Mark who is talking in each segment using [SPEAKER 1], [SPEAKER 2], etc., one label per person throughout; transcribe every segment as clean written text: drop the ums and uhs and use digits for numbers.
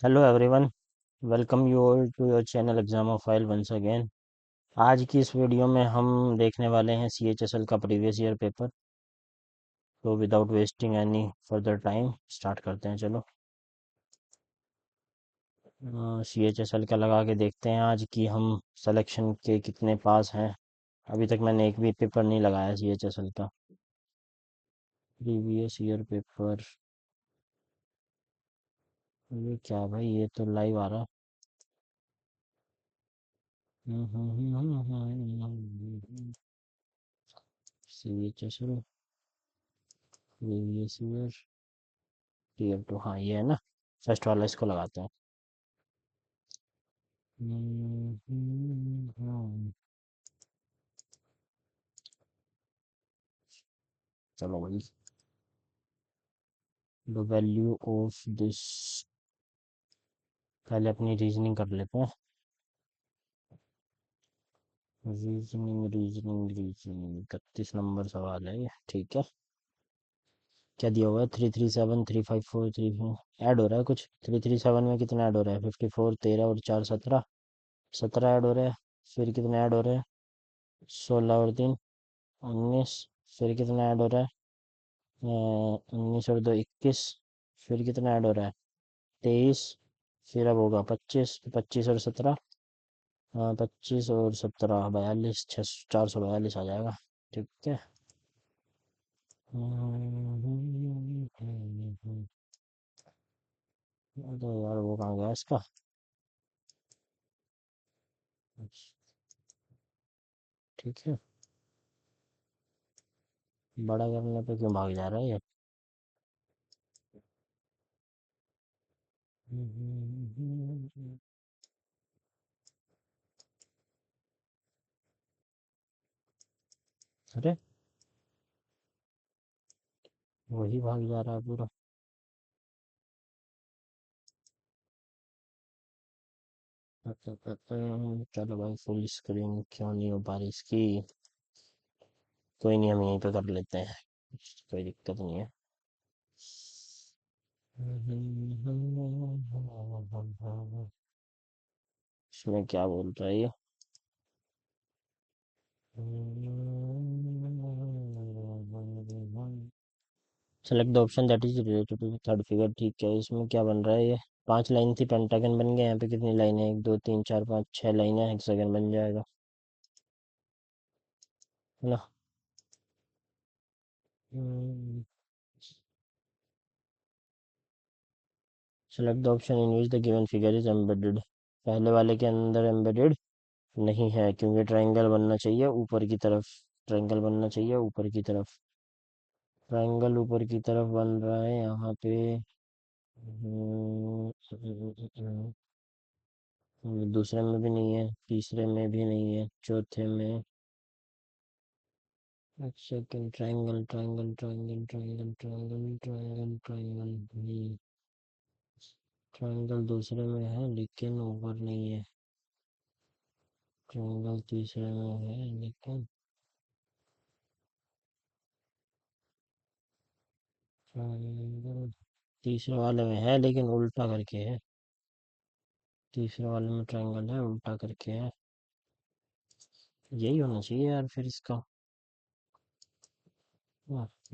[SPEAKER 1] Hello everyone, welcome you all to your channel exam of file once again. आज की इस video में हम देखने वाले हैं CHSL का प्रीवियस ईयर पेपर। तो without wasting any further time start करते हैं। चलो CHSL का लगा के देखते हैं आज की हम सिलेक्शन के कितने पास हैं। अभी तक मैंने एक भी पेपर नहीं लगाया CHSL का प्रीवियस ईयर पेपर। ये क्या भाई, ये तो लाइव आ रहा। CHSL प्रीवियस ईयर Tier 2, हाँ ये है ना। फर्स्ट वाला इसको लगाते हैं। चलो भाई, द वैल्यू ऑफ दिस, पहले अपनी रीजनिंग कर लेते हैं। रीजनिंग रीजनिंग रीजनिंग 31 नंबर सवाल है ये, ठीक है। क्या दिया हुआ है? 337 354 3। ऐड हो रहा है कुछ। 337 में कितना ऐड हो रहा है? 54, 13 और 4 17। 17 ऐड हो रहा है। फिर कितना ऐड हो रहा है? 16 और 3 19। फिर कितना ऐड हो रहा है? 19 और 2 21। फिर कितना ऐड हो रहा है? 23। फिर अब होगा 25, 25 और 17। हाँ, 25 और 17 42, 442 आ जाएगा। ठीक है। तो यार वो कहाँ गया इसका? ठीक है। बड़ा करने पे क्यों भाग जा रहा है ये? अरे, वही भाग जा रहा है पूरा। चलो भाई, फुल स्क्रीन क्यों नहीं हो पा रही इसकी? कोई नहीं, हम यहीं पे कर लेते हैं, कोई दिक्कत नहीं है। इसमें क्या बोल रहा है ये? Select the option that is related to third figure. ठीक है, इसमें क्या बन रहा है ये? 5 लाइन थी, पेंटागन बन गया। यहाँ पे कितनी लाइन है? 1 2 3 4 5 6 लाइन है, हेक्सागन बन जाएगा, है ना। Select the option in which the given figure is embedded. पहले वाले के अंदर एम्बेडेड नहीं है, क्योंकि ट्रायंगल बनना चाहिए ऊपर की तरफ। ट्रायंगल बनना चाहिए ऊपर की तरफ। ट्रायंगल ऊपर की तरफ बन रहा है यहाँ पे। दूसरे में भी नहीं है, तीसरे में भी नहीं है, चौथे में। एक second, triangle triangle triangle triangle triangle triangle triangle. Triangle दूसरे में है लेकिन ऊपर नहीं है। ट्रायंगल तीसरे में है लेकिन ट्रायंगल तीसरे वाले में है लेकिन उल्टा करके है। तीसरे वाले में ट्रायंगल है, उल्टा करके है। यही होना चाहिए यार फिर इसका।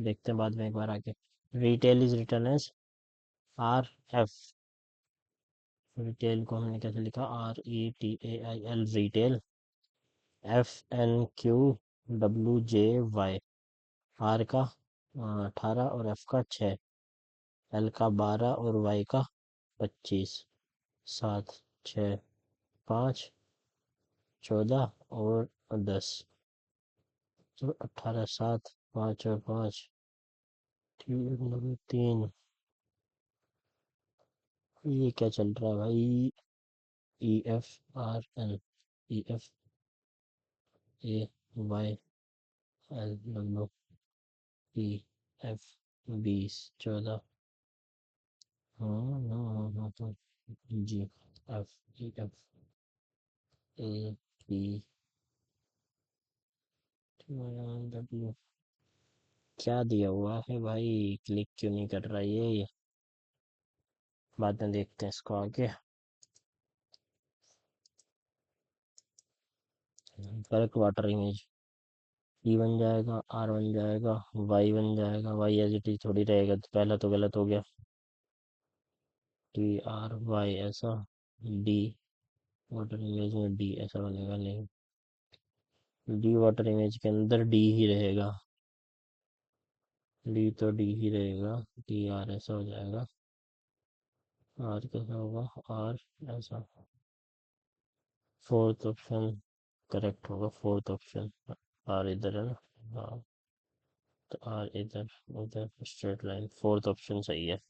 [SPEAKER 1] देखते हैं बाद में एक बार आके। Retail is return as RF। Retail को हमने कैसे लिखा? RETAIL, retail. FNQWJY। आर का 18 और F का 6। L का 12 और Y का 25। 7 6 5 14 और 10। तो 18 7 5 और 5 3। ये क्या चल रहा है भाई? EFRN, EFAYL W, P F 20। हाँ, GF, EF, AT W। क्या दिया हुआ है भाई? क्लिक क्यों नहीं कर रहा ये? बाद में देखते हैं इसको आगे। करेक्ट वाटर इमेज, ई बन जाएगा, आर बन जाएगा, वाई बन जाएगा, वाई एज इट इज थोड़ी रहेगा, तो पहला तो गलत हो गया। टी आर वाई ऐसा, डी वाटर इमेज में डी ऐसा बनेगा नहीं, डी वाटर इमेज के अंदर डी ही रहेगा, डी तो डी ही रहेगा, डी आर ऐसा हो जाएगा, आर कैसा होगा, आर ऐसा। फोर्थ ऑप्शन करेक्ट होगा, फोर्थ ऑप्शन, आर इधर है ना। हाँ, तो आर इधर, उधर स्ट्रेट लाइन, फोर्थ ऑप्शन सही है।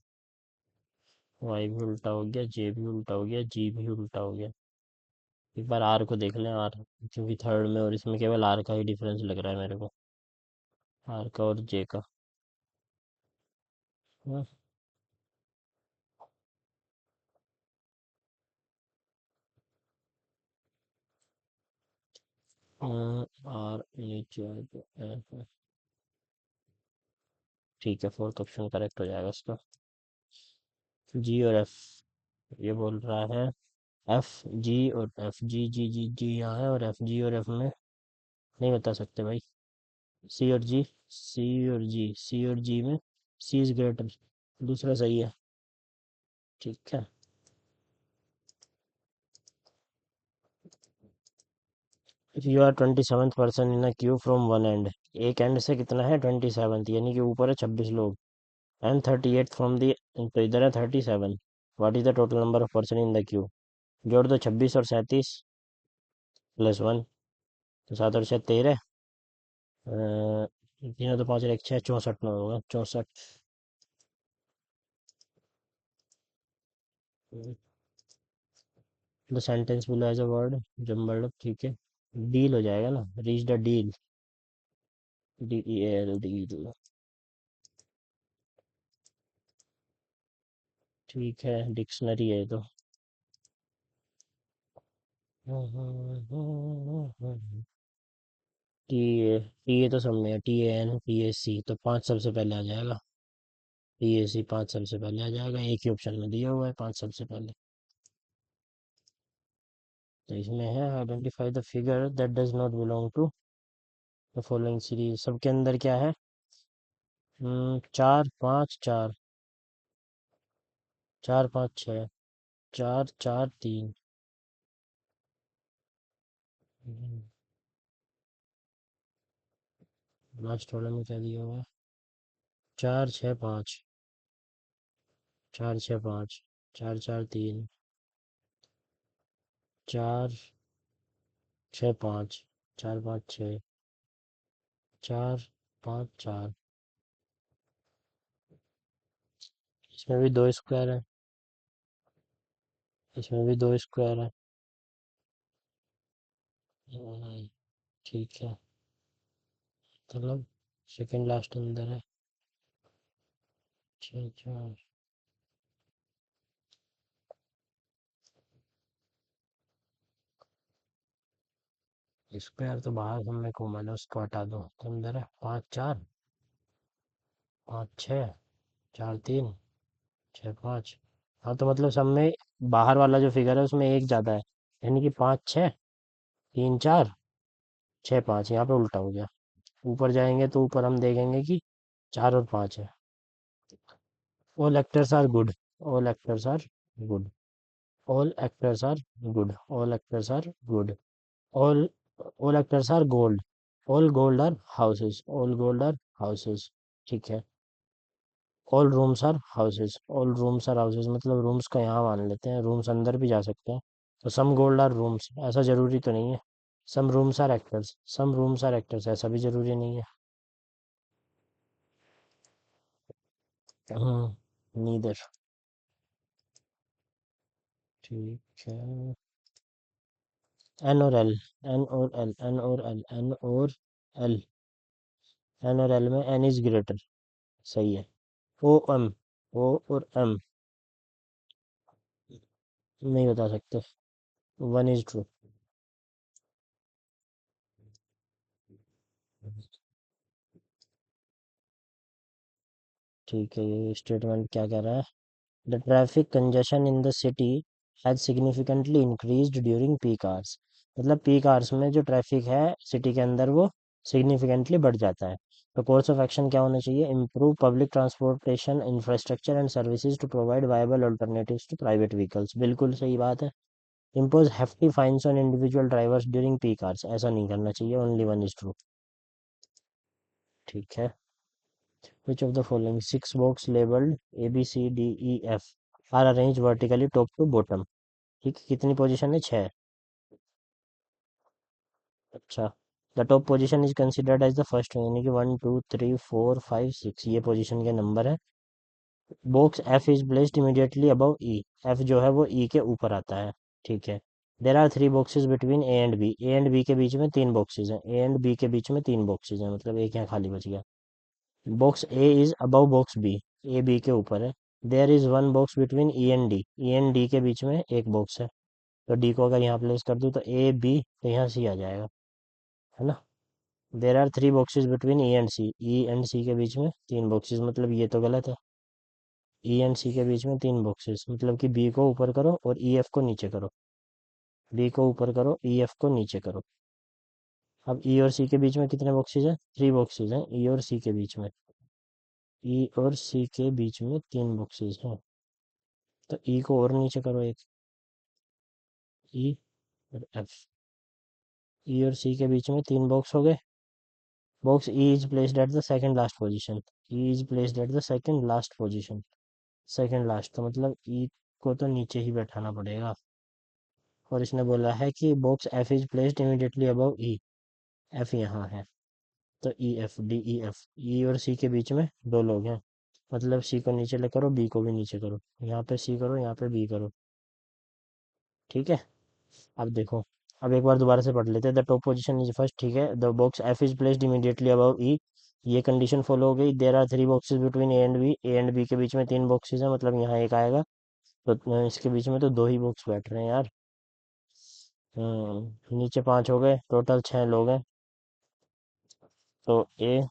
[SPEAKER 1] वाई भी उल्टा हो गया, जे भी उल्टा हो गया, जी भी उल्टा हो गया। एक बार आर को देख लें, आर, क्योंकि थर्ड में और इसमें केवल आर का ही डिफरेंस लग रहा है मेरे को, आर का और जे का। हाँ, आर नीचे आ गया, ठीक है, फोर्थ ऑप्शन करेक्ट हो जाएगा इसका। जी और एफ, ये बोल रहा है एफ जी, और एफ जी जी जी जी यहाँ है, और एफ जी और एफ में नहीं बता सकते भाई। सी और जी, सी और जी, सी और जी में सी इज ग्रेटर, दूसरा सही है। ठीक है। If you are 27th person in a queue from one end, एक एंड से कितना है 27th, यानी कि ऊपर है 26 लोग, एंड 38 फ्रॉम दी, तो इधर है 37, what is the total number of person in the Q. जोड़ दो 26 और 37 प्लस वन, तो 7 और 6 13, तीनों तो 5 और 1 6, 64 में होगा 64। The sentence below as a word jumbled up, ठीक है, डील हो जाएगा ना, reach the deal, D E L deal. ठीक है, डिक्शनरी है ये तो। टी ए, टी ए तो सब में है, T A N T A C, तो पाँच सबसे पहले आ जाएगा, टी ए सी पाँच सबसे पहले आ जाएगा, एक ही ऑप्शन में दिया हुआ है पाँच सबसे पहले। तो इसमें है identify the figure that does not belong to the following series, सबके अंदर क्या है, चार पाँच चार, चार पाँच छः, चार चार तीन, लास्ट वाले में क्या दिया हुआ है, चार छः पाँच, चार छः पाँच, चार चार तीन, चार छः पाँच, चार पाँच छः, चार पाँच चार, इसमें भी दो स्क्वायर है, इसमें भी दो स्क्वायर है। ठीक है, मतलब सेकंड लास्ट अंदर है, छः चार, स्क्वायर तो बाहर हमने घूमा ना, उसको हटा दो, तो अंदर है पाँच चार, पाँच छः, चार तीन, छः पाँच। हाँ, तो मतलब सब में बाहर वाला जो फिगर है उसमें एक ज़्यादा है, यानी कि पाँच छः, तीन चार, छः पाँच, यहाँ पे उल्टा हो गया। ऊपर जाएंगे तो ऊपर हम देखेंगे कि चार और पाँच है। All actors are good, all actors are good, all actors are good, all actors are good, all, all actors are gold, all gold are houses, all gold are houses. ठीक है। All rooms are houses, all rooms are houses, मतलब rooms का यहाँ मान लेते हैं, rooms अंदर भी जा सकते हैं, तो सम गोल्ड आर रूम्स, ऐसा जरूरी तो नहीं है। Some rooms are actors, some rooms are actors, ऐसा भी जरूरी नहीं है। नीदर। ठीक है। एन और एल, एन और एल, एन और एल, एन और एल, एन और एल में एन इज ग्रेटर, सही है। ओ एम, ओ और एम नहीं बता सकते, वन इज ट्रू। ठीक है, ये स्टेटमेंट क्या कह रहा है, the traffic congestion in the city has significantly increased during peak hours. मतलब पीक आवर्स में जो ट्रैफिक है सिटी के अंदर वो सिग्निफिकेंटली बढ़ जाता है। तो कोर्स ऑफ एक्शन क्या होना चाहिए? Improve public transportation infrastructure and services to provide viable alternatives to private vehicles. बिल्कुल सही बात है। Impose hefty fines on individual drivers during peak hours. ऐसा नहीं करना चाहिए, ओनली वन इज ट्रू। ठीक है। Which of the following six box labelled ABCDEF are arrange vertically top to bottom? ठीक है, कितनी पोजीशन है? छः। अच्छा। The top position is considered as the first, यानी कि 1 2 3 4 5 6 ये पोजीशन के नंबर है। Box F is placed immediately above E. F जो है वो ई के ऊपर आता है। ठीक है। There are three boxes between A and B. A and B के बीच में तीन बॉक्सेस हैं। ए एंड बी के बीच में तीन बॉक्सेस हैं, मतलब एक यहाँ खाली बच गया। Box A is above box B. A B के ऊपर है। There is one box between E and D. E and D के बीच में एक बॉक्स है। तो डी को अगर यहाँ प्लेस कर दूँ तो ए बी, तो यहाँ सी आ जाएगा, है ना। There are three boxes between E and C. E and C के बीच में तीन बॉक्सेस, मतलब ये तो गलत है। ई एंड सी के बीच में तीन बॉक्सेस, मतलब कि बी को ऊपर करो और ई एफ को नीचे करो। बी को ऊपर करो, ई एफ को नीचे करो। अब ई और सी के बीच में कितने बॉक्सेस हैं? थ्री बॉक्सेस हैं ई और सी के बीच में। ई और सी के बीच में तीन बॉक्सेस हैं, तो ई को और नीचे करो एक। ई और एफ। ई और सी के बीच में तीन बॉक्स हो गए। Box E is placed at the second last position. E is placed at the second last position. Second last तो मतलब ई को तो नीचे ही बैठाना पड़ेगा। और इसने बोला है कि box F is placed immediately above E. F यहाँ है, तो E F D E F. E और सी के बीच में दो लोग हैं, मतलब सी को नीचे ले करो, बी को भी नीचे करो। यहाँ पे सी करो, यहाँ पे बी करो। ठीक है। अब देखो, अब एक बार दोबारा से पढ़ लेते हैं। The top position is first. ठीक है। The box F is placed immediately above E. ये कंडीशन फॉलो हो गई। There are three boxes between A and B. A and B के बीच में तीन बॉक्सेस हैं, मतलब यहाँ एक आएगा। तो इसके बीच में तो दो ही बॉक्स बैठ रहे हैं यार। नीचे पांच हो गए, टोटल छह लोग हैं। तो A,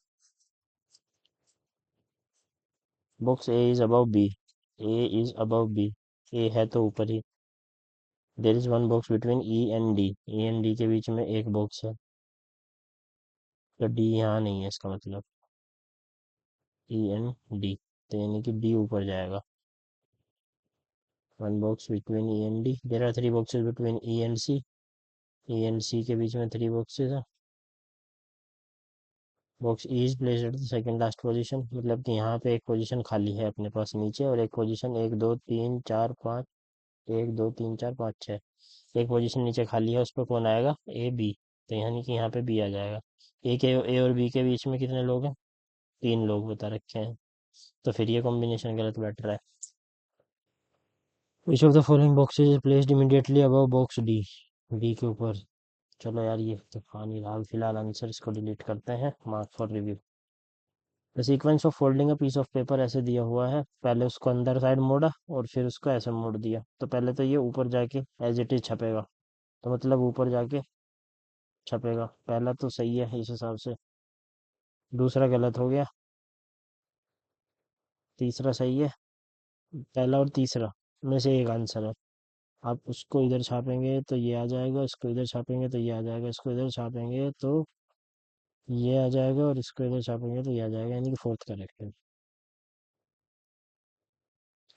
[SPEAKER 1] box A is above B. A is above B. A है तो ऊपर ही। There is one box between E and D. E and D के बीच में एक बॉक्स है, तो डी यहाँ नहीं है, इसका मतलब ई एंड डी, तो यानी कि डी ऊपर जाएगा। One box between E and D. There are three boxes between E and C. E and C के बीच में थ्री बॉक्सेस है। Box E is placed at the second last position, मतलब कि यहाँ पे एक पोजीशन खाली है अपने पास नीचे, और एक पोजीशन, एक दो तीन चार पाँच, एक दो तीन चार पाँच छः, एक पोजीशन नीचे खाली है, उस पर कौन आएगा? A B. तो यानी कि यहाँ पे बी आ जाएगा। ए और बी के बीच में कितने लोग हैं? तीन लोग बता रखे हैं, तो फिर ये कॉम्बिनेशन गलत बैठ रहा है। Which of the following boxes is placed immediately above box D? D के ऊपर। चलो यार, ये तो आ नहीं रहा फिलहाल आंसर, इसको डिलीट करते हैं। Mark for review. The sequence of folding a piece of paper ऐसे दिया हुआ है, पहले उसको अंदर साइड मोड़ा और फिर उसको ऐसे मोड़ दिया। तो पहले तो ये ऊपर जाके एज इट इज छपेगा, तो मतलब ऊपर जाके छपेगा। पहला तो सही है इस हिसाब से, दूसरा गलत हो गया, तीसरा सही है। पहला और तीसरा में से एक आंसर है। आप उसको इधर छापेंगे तो ये आ जाएगा, इसको इधर छापेंगे तो ये आ जाएगा, इसको इधर छापेंगे तो ये आ जाएगा, और इसको इधर छापेंगे तो ये आ जाएगा, यानी कि फोर्थ करेक्ट है।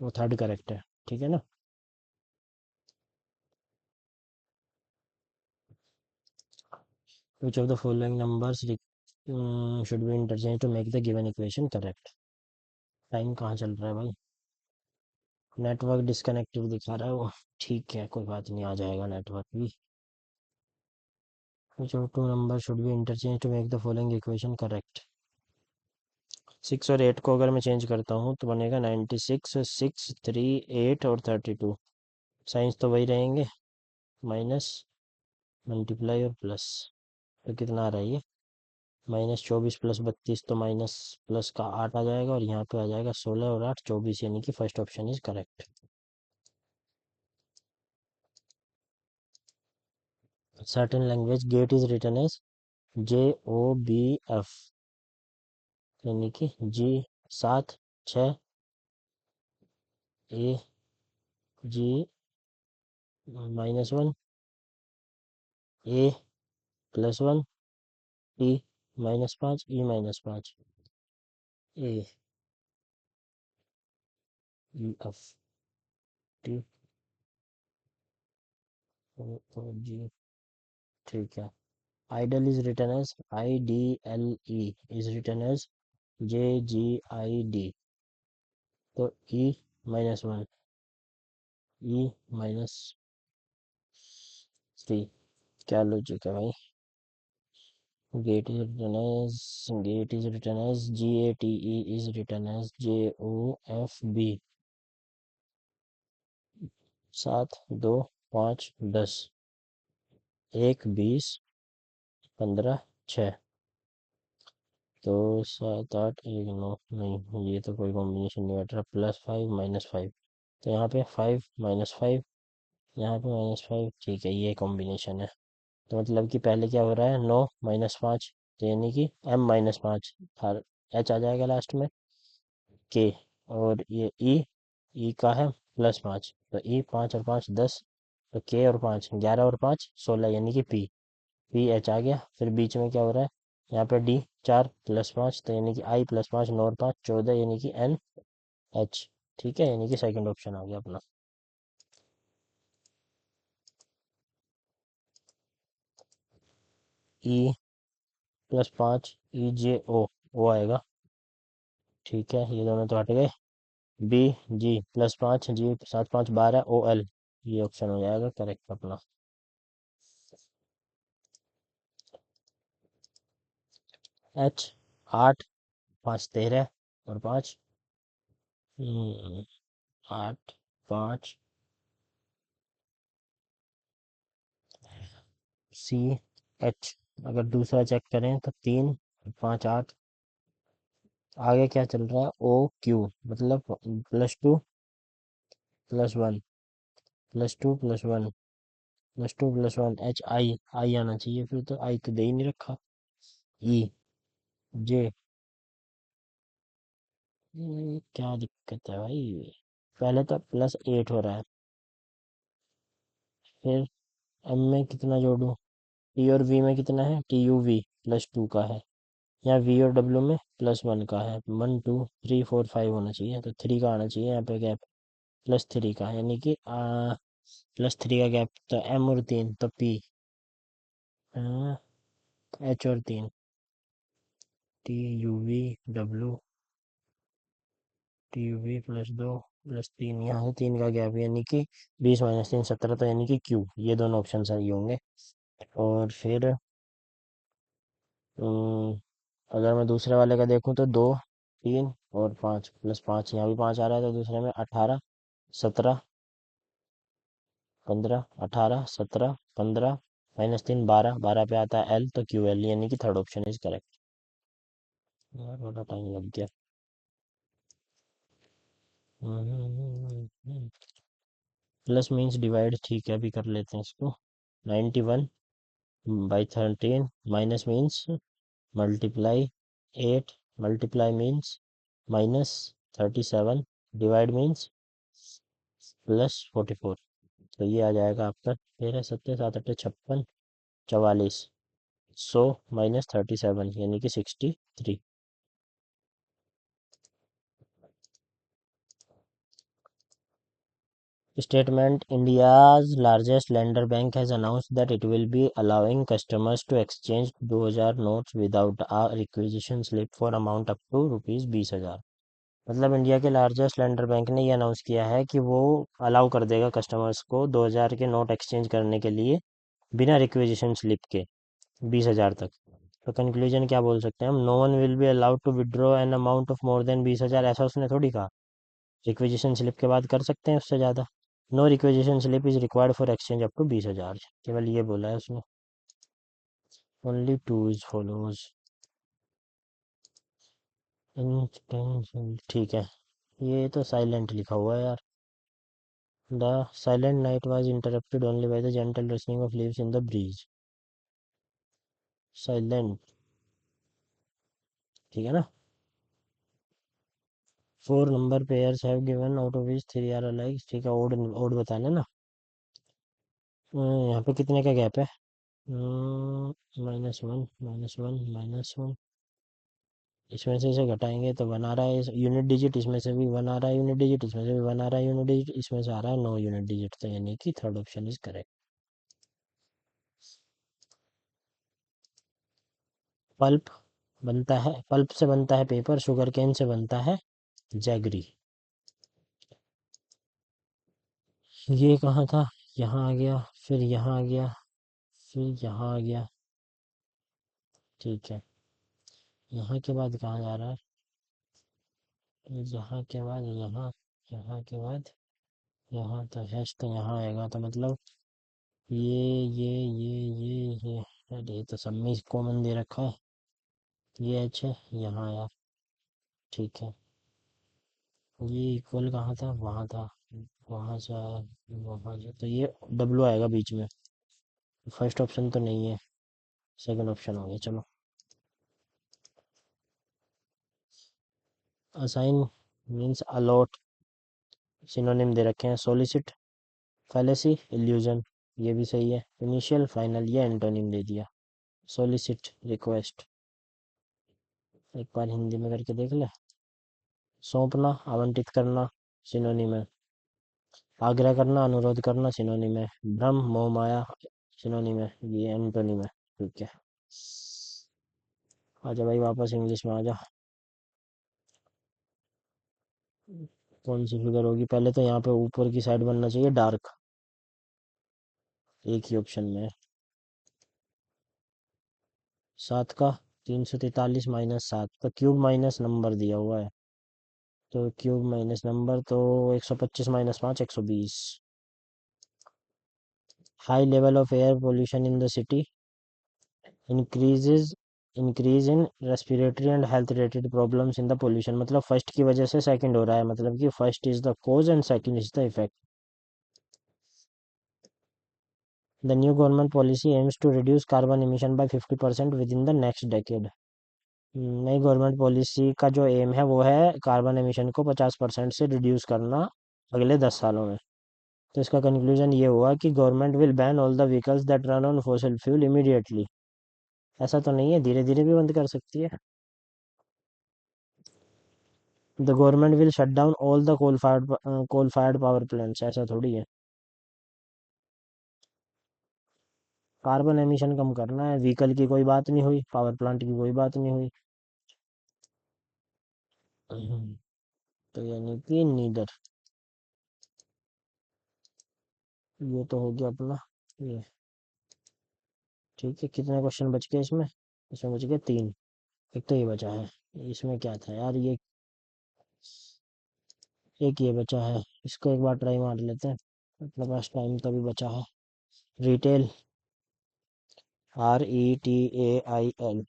[SPEAKER 1] वो थर्ड करेक्ट है। ठीक है ना। Which of the following numbers should be interchange to make the given equation correct? Time कहाँ चल रहा है भाई? नेटवर्क डिस्कनेक्टेड दिखा रहा है वो। ठीक है, कोई बात नहीं, आ जाएगा नेटवर्क भी। Which of two number should be interchange to make the following equation correct? Six और एट को अगर मैं चेंज करता हूँ तो बनेगा 96, सिक्स, थ्री, एट और 32। साइंस तो वही रहेंगे, माइनस, मल्टीप्लाई और प्लस। तो कितना आ रहा है ये? -24 + 32, तो माइनस प्लस का 8 आ जाएगा, और यहाँ पे आ जाएगा 16 और 8 24, यानी कि first option is correct. Certain language gate is written as JOBF, यानी कि G 7 6 A G -1, A +1, T -5, E -5, A E F T O O G. ठीक है। Idle is written as IDLE is written as JGID। तो E -1, E-3, क्या logic है भाई। Gate is written as GATE is written as JOFB। 7, 2, 5, 10, 1, 20, 15, 6। तो 7, 8, 1, 9, नहीं ये तो कोई कॉम्बिनेशन नहीं बैठ रहा। +5 -5, तो यहाँ पे 5 -5, यहाँ पे -5। ठीक है, ये कॉम्बिनेशन है। तो मतलब कि पहले क्या हो रहा है, 9 -5, तो यानी कि M-5 हर H आ जाएगा लास्ट में, K। और ये E का है +5, तो E 5 और 5 10, तो K और 5 11 और 5 16, यानी कि PH आ गया। फिर बीच में क्या हो रहा है, यहाँ पे D 4 +5, तो यानी कि I +5 9 और 5 14, यानी कि NH। ठीक है, यानी कि सेकंड ऑप्शन आ गया अपना। E +5 EJO आएगा। ठीक है, ये दोनों तो हट गए। BG +5 G 7 5 12 OL, ये ऑप्शन हो जाएगा करेक्ट अपना। H 8 5 13 और 5, 8 5 CH। अगर दूसरा चेक करें तो 3 5 8। आगे क्या चल रहा है, OQ, मतलब +2 +1 +2 +1 +2 +1 HI आना चाहिए, फिर तो आई तो दे ही नहीं रखा। EJ, क्या दिक्कत है भाई। पहले तो +8 हो रहा है, फिर M में कितना जोड़ूं, T और V में कितना है, TUV +2 का है, या V और W में +1 का है। 1 2 3 4 5 होना चाहिए, तो 3 का आना चाहिए यहाँ पे गैप, +3 का, यानी कि +3 का गैप, तो M और 3 तो P, H और 3 TUV W, TUV +2 +3, यहाँ से 3 का गैप, यानी कि 20 -3 17, तो यानी कि Q। ये दोनों ऑप्शन सही होंगे। और फिर अम, अगर मैं दूसरे वाले का देखूं तो 2 3 और 5 +5, यहाँ भी 5 आ रहा है, तो दूसरे में 18 17 15 18 17 15 -3 12 12 पे आता है L, तो QL, यानी कि थर्ड ऑप्शन इज करेक्ट। यार बड़ा टाइम लग गया। प्लस मीन्स डिवाइड, ठीक है, अभी कर लेते हैं इसको। 91/13 minus means multiply, 8 multiply means -37, divide means +44। तो ये आ जाएगा आपका 13 7 7 8 56 44, 100 -37, यानी कि 63। Statement: India's largest lender bank has announced that it will be allowing customers to exchange 2000 notes without a requisition slip for amount up to ₹20,000। मतलब India के largest lender bank ने ये अनाउंस किया है कि वो अलाउ कर देगा कस्टमर्स को 2000 के नोट एक्सचेंज करने के लिए बिना रिक्विजिशन स्लिप के 20,000 तक। तो कंक्लूजन क्या बोल सकते हैं हम, no one will be allowed to withdraw an amount of more than 20,000, ऐसा उसने थोड़ी कहा। रिक्विजिशन स्लिप के बाद कर सकते हैं उससे ज़्यादा। No requisition slip is required for exchange up to 20,000, केवल ये बोला है उसने। Only two is follows. ठीक है, ये तो साइलेंट लिखा हुआ है यार। The silent night was interrupted only by the gentle rustling of leaves in the breeze. Silent, ठीक है ना। Four number pairs have given out of which three are alike, ठीक है, ओड ओड बताना ना। यहाँ पे कितने का गैप है? -1 -1 -1, इसमें से इसे घटाएंगे तो 1 आ रहा है, इस यूनिट डिजिट इसमें से भी 1 आ रहा है, यूनिट डिजिट इसमें से भी 1 आ रहा है, यूनिट डिजिट इसमें से आ रहा है 9 यूनिट डिजिट, तो यानी कि third option is correct. Pulp बनता है, पल्प से बनता है पेपर, शुगर केन से बनता है जैगरी। ये कहाँ था? यहाँ आ गया, फिर यहाँ आ गया, फिर यहाँ आ गया, ठीक है। यहाँ के बाद कहाँ जा रहा है? यहाँ के बाद यहाँ, यहाँ के बाद यहाँ, तो हैश तो यहाँ आएगा, तो मतलब ये अरे ये तो सब में कॉमन दे रखा है, ये एच है यहाँ आया, ठीक है। ये इक्वल कहाँ था? वहाँ था, वहाँ से आया, वहाँ से, तो ये डब्लू आएगा बीच में। फर्स्ट ऑप्शन तो नहीं है, सेकंड ऑप्शन हो गया, चलो। असाइन मीन्स अलॉट, सिनोनिम दे रखे हैं, सोलिसिट, फैलेसी, इल्यूजन, ये भी सही है। इनिशियल, फाइनल, ये एंटोनिम दे दिया। सोलिसिट, रिक्वेस्ट, एक बार हिंदी में करके देख ले। सौंपना, आवंटित करना, सिनोनिम है। आग्रह करना, अनुरोध करना, सिनोनिम है। भ्रम, मोह माया, सिनोनिम है, ये एंटोनिम है, ठीक है। आजा भाई वापस इंग्लिश में आजा। कौन सी फिगर होगी? पहले तो यहाँ पे ऊपर की साइड बनना चाहिए डार्क, एक ही ऑप्शन में है। 7 का 343 -7 का क्यूब माइनस नंबर दिया हुआ है, तो क्यूब माइनस नंबर तो 125 -5 120। High level of air pollution in the city increases, increase in respiratory and health related problems in the pollution, मतलब फर्स्ट की वजह से सेकंड हो रहा है, मतलब कि first is the cause and second is the effect. The new government policy aims to reduce carbon emission by 50% within the next decade. नई गवर्नमेंट पॉलिसी का जो एम है वो है कार्बन एमिशन को 50% से रिड्यूस करना अगले 10 सालों में। तो इसका कंक्लूजन ये हुआ कि government will ban all the vehicles that run on fossil fuel immediately. ऐसा तो नहीं है, धीरे धीरे भी बंद कर सकती है। The government will shut down all the coal fired power plants, ऐसा थोड़ी है। कार्बन एमिशन कम करना है, व्हीकल की कोई बात नहीं हुई, पावर प्लांट की कोई बात नहीं हुई। तो यानी कि नीदर। ये तो हो गया अपना ये, ठीक है। कितने क्वेश्चन बच गए इसमें? इसमें बच गए 3, एक तो ये बचा है। इसमें क्या था यार ये, एक ये बचा है, इसको एक बार ट्राई मार लेते हैं, अपने पास टाइम तो भी बचा है। रिटेल, RETAIL,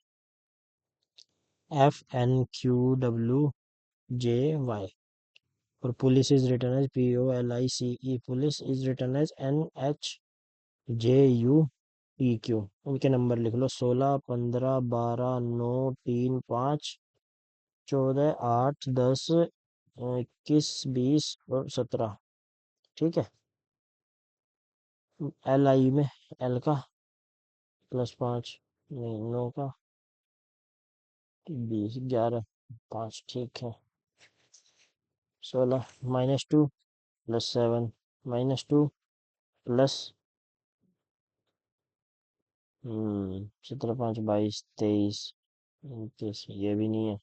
[SPEAKER 1] FNQWJY, और police is return as POLICE, police is return as NHJUEQ। उनके नंबर लिख लो, 16 15 12 9 3 5 14 8 10 21 20 और 17, ठीक है। LI में, L का +5, नहीं 9 का 20 11 5, ठीक है। 16 -2 +7 -2 प्लस 17 5 22 23 29, ये भी नहीं है।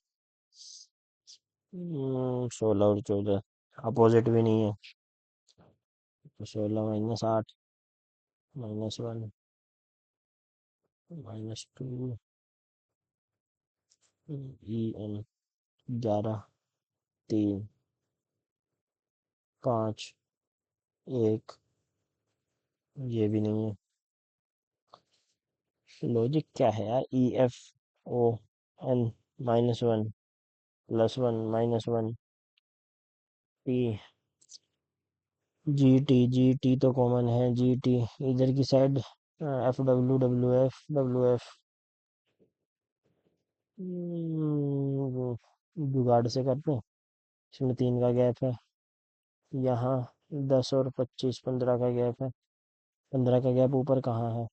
[SPEAKER 1] 16 और 14 अपोजिट भी नहीं है, तो 16 -8 -1 -2 EN 11 3 5 1, ये भी नहीं है। लॉजिक क्या है यार? EFON -1 +1 -1 P GT तो कॉमन है, GT इधर की साइड, FW WF जुगाड़ से करते हैं। इसमें 3 का गैप है। यहाँ 10 और 25 15 का गैप है। 15 का गैप ऊपर कहाँ है?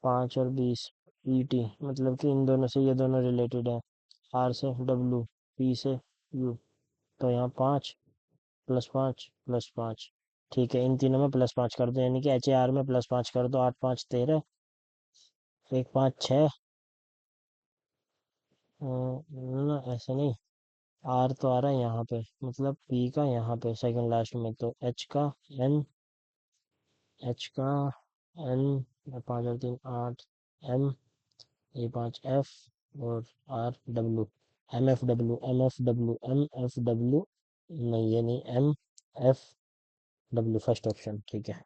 [SPEAKER 1] 5 और 20। ईटी मतलब कि इन दोनों से ये दोनों रिलेटेड है। आर से डब्लू, पी से यू। तो यहाँ 5 +5 +5। ठीक है, इन तीनों में +5 कर दो, यानी कि एच ए आर में +5 कर दो। 8 5 13। एक 5 6। ना ऐसे नहीं। आर तो आ रहा है यहाँ पे, मतलब पी का यहाँ पे सेकंड लास्ट में, तो एन। एच का एन। 5 और 3 8। एम। ये 5 एफ। और R W. M F W नहीं, ये नहीं, M F W, first option. ठीक है,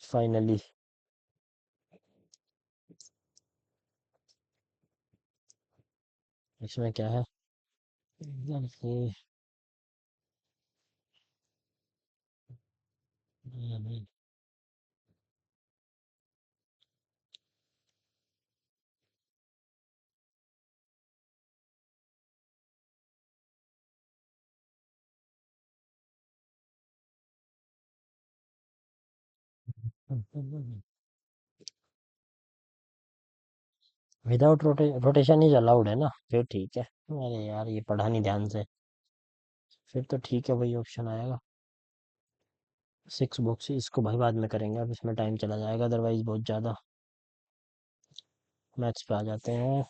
[SPEAKER 1] फाइनली। इसमें क्या है? ये विदाउट रोटेशन इज अलाउड है ना? फिर ठीक है। अरे यार, ये पढ़ा नहीं ध्यान से। फिर तो ठीक है, वही ऑप्शन आएगा। 6 बॉक्स इसको भाई बाद में करेंगे, अब इसमें टाइम चला जाएगा अदरवाइज बहुत ज़्यादा। मैथ्स पे आ जाते हैं।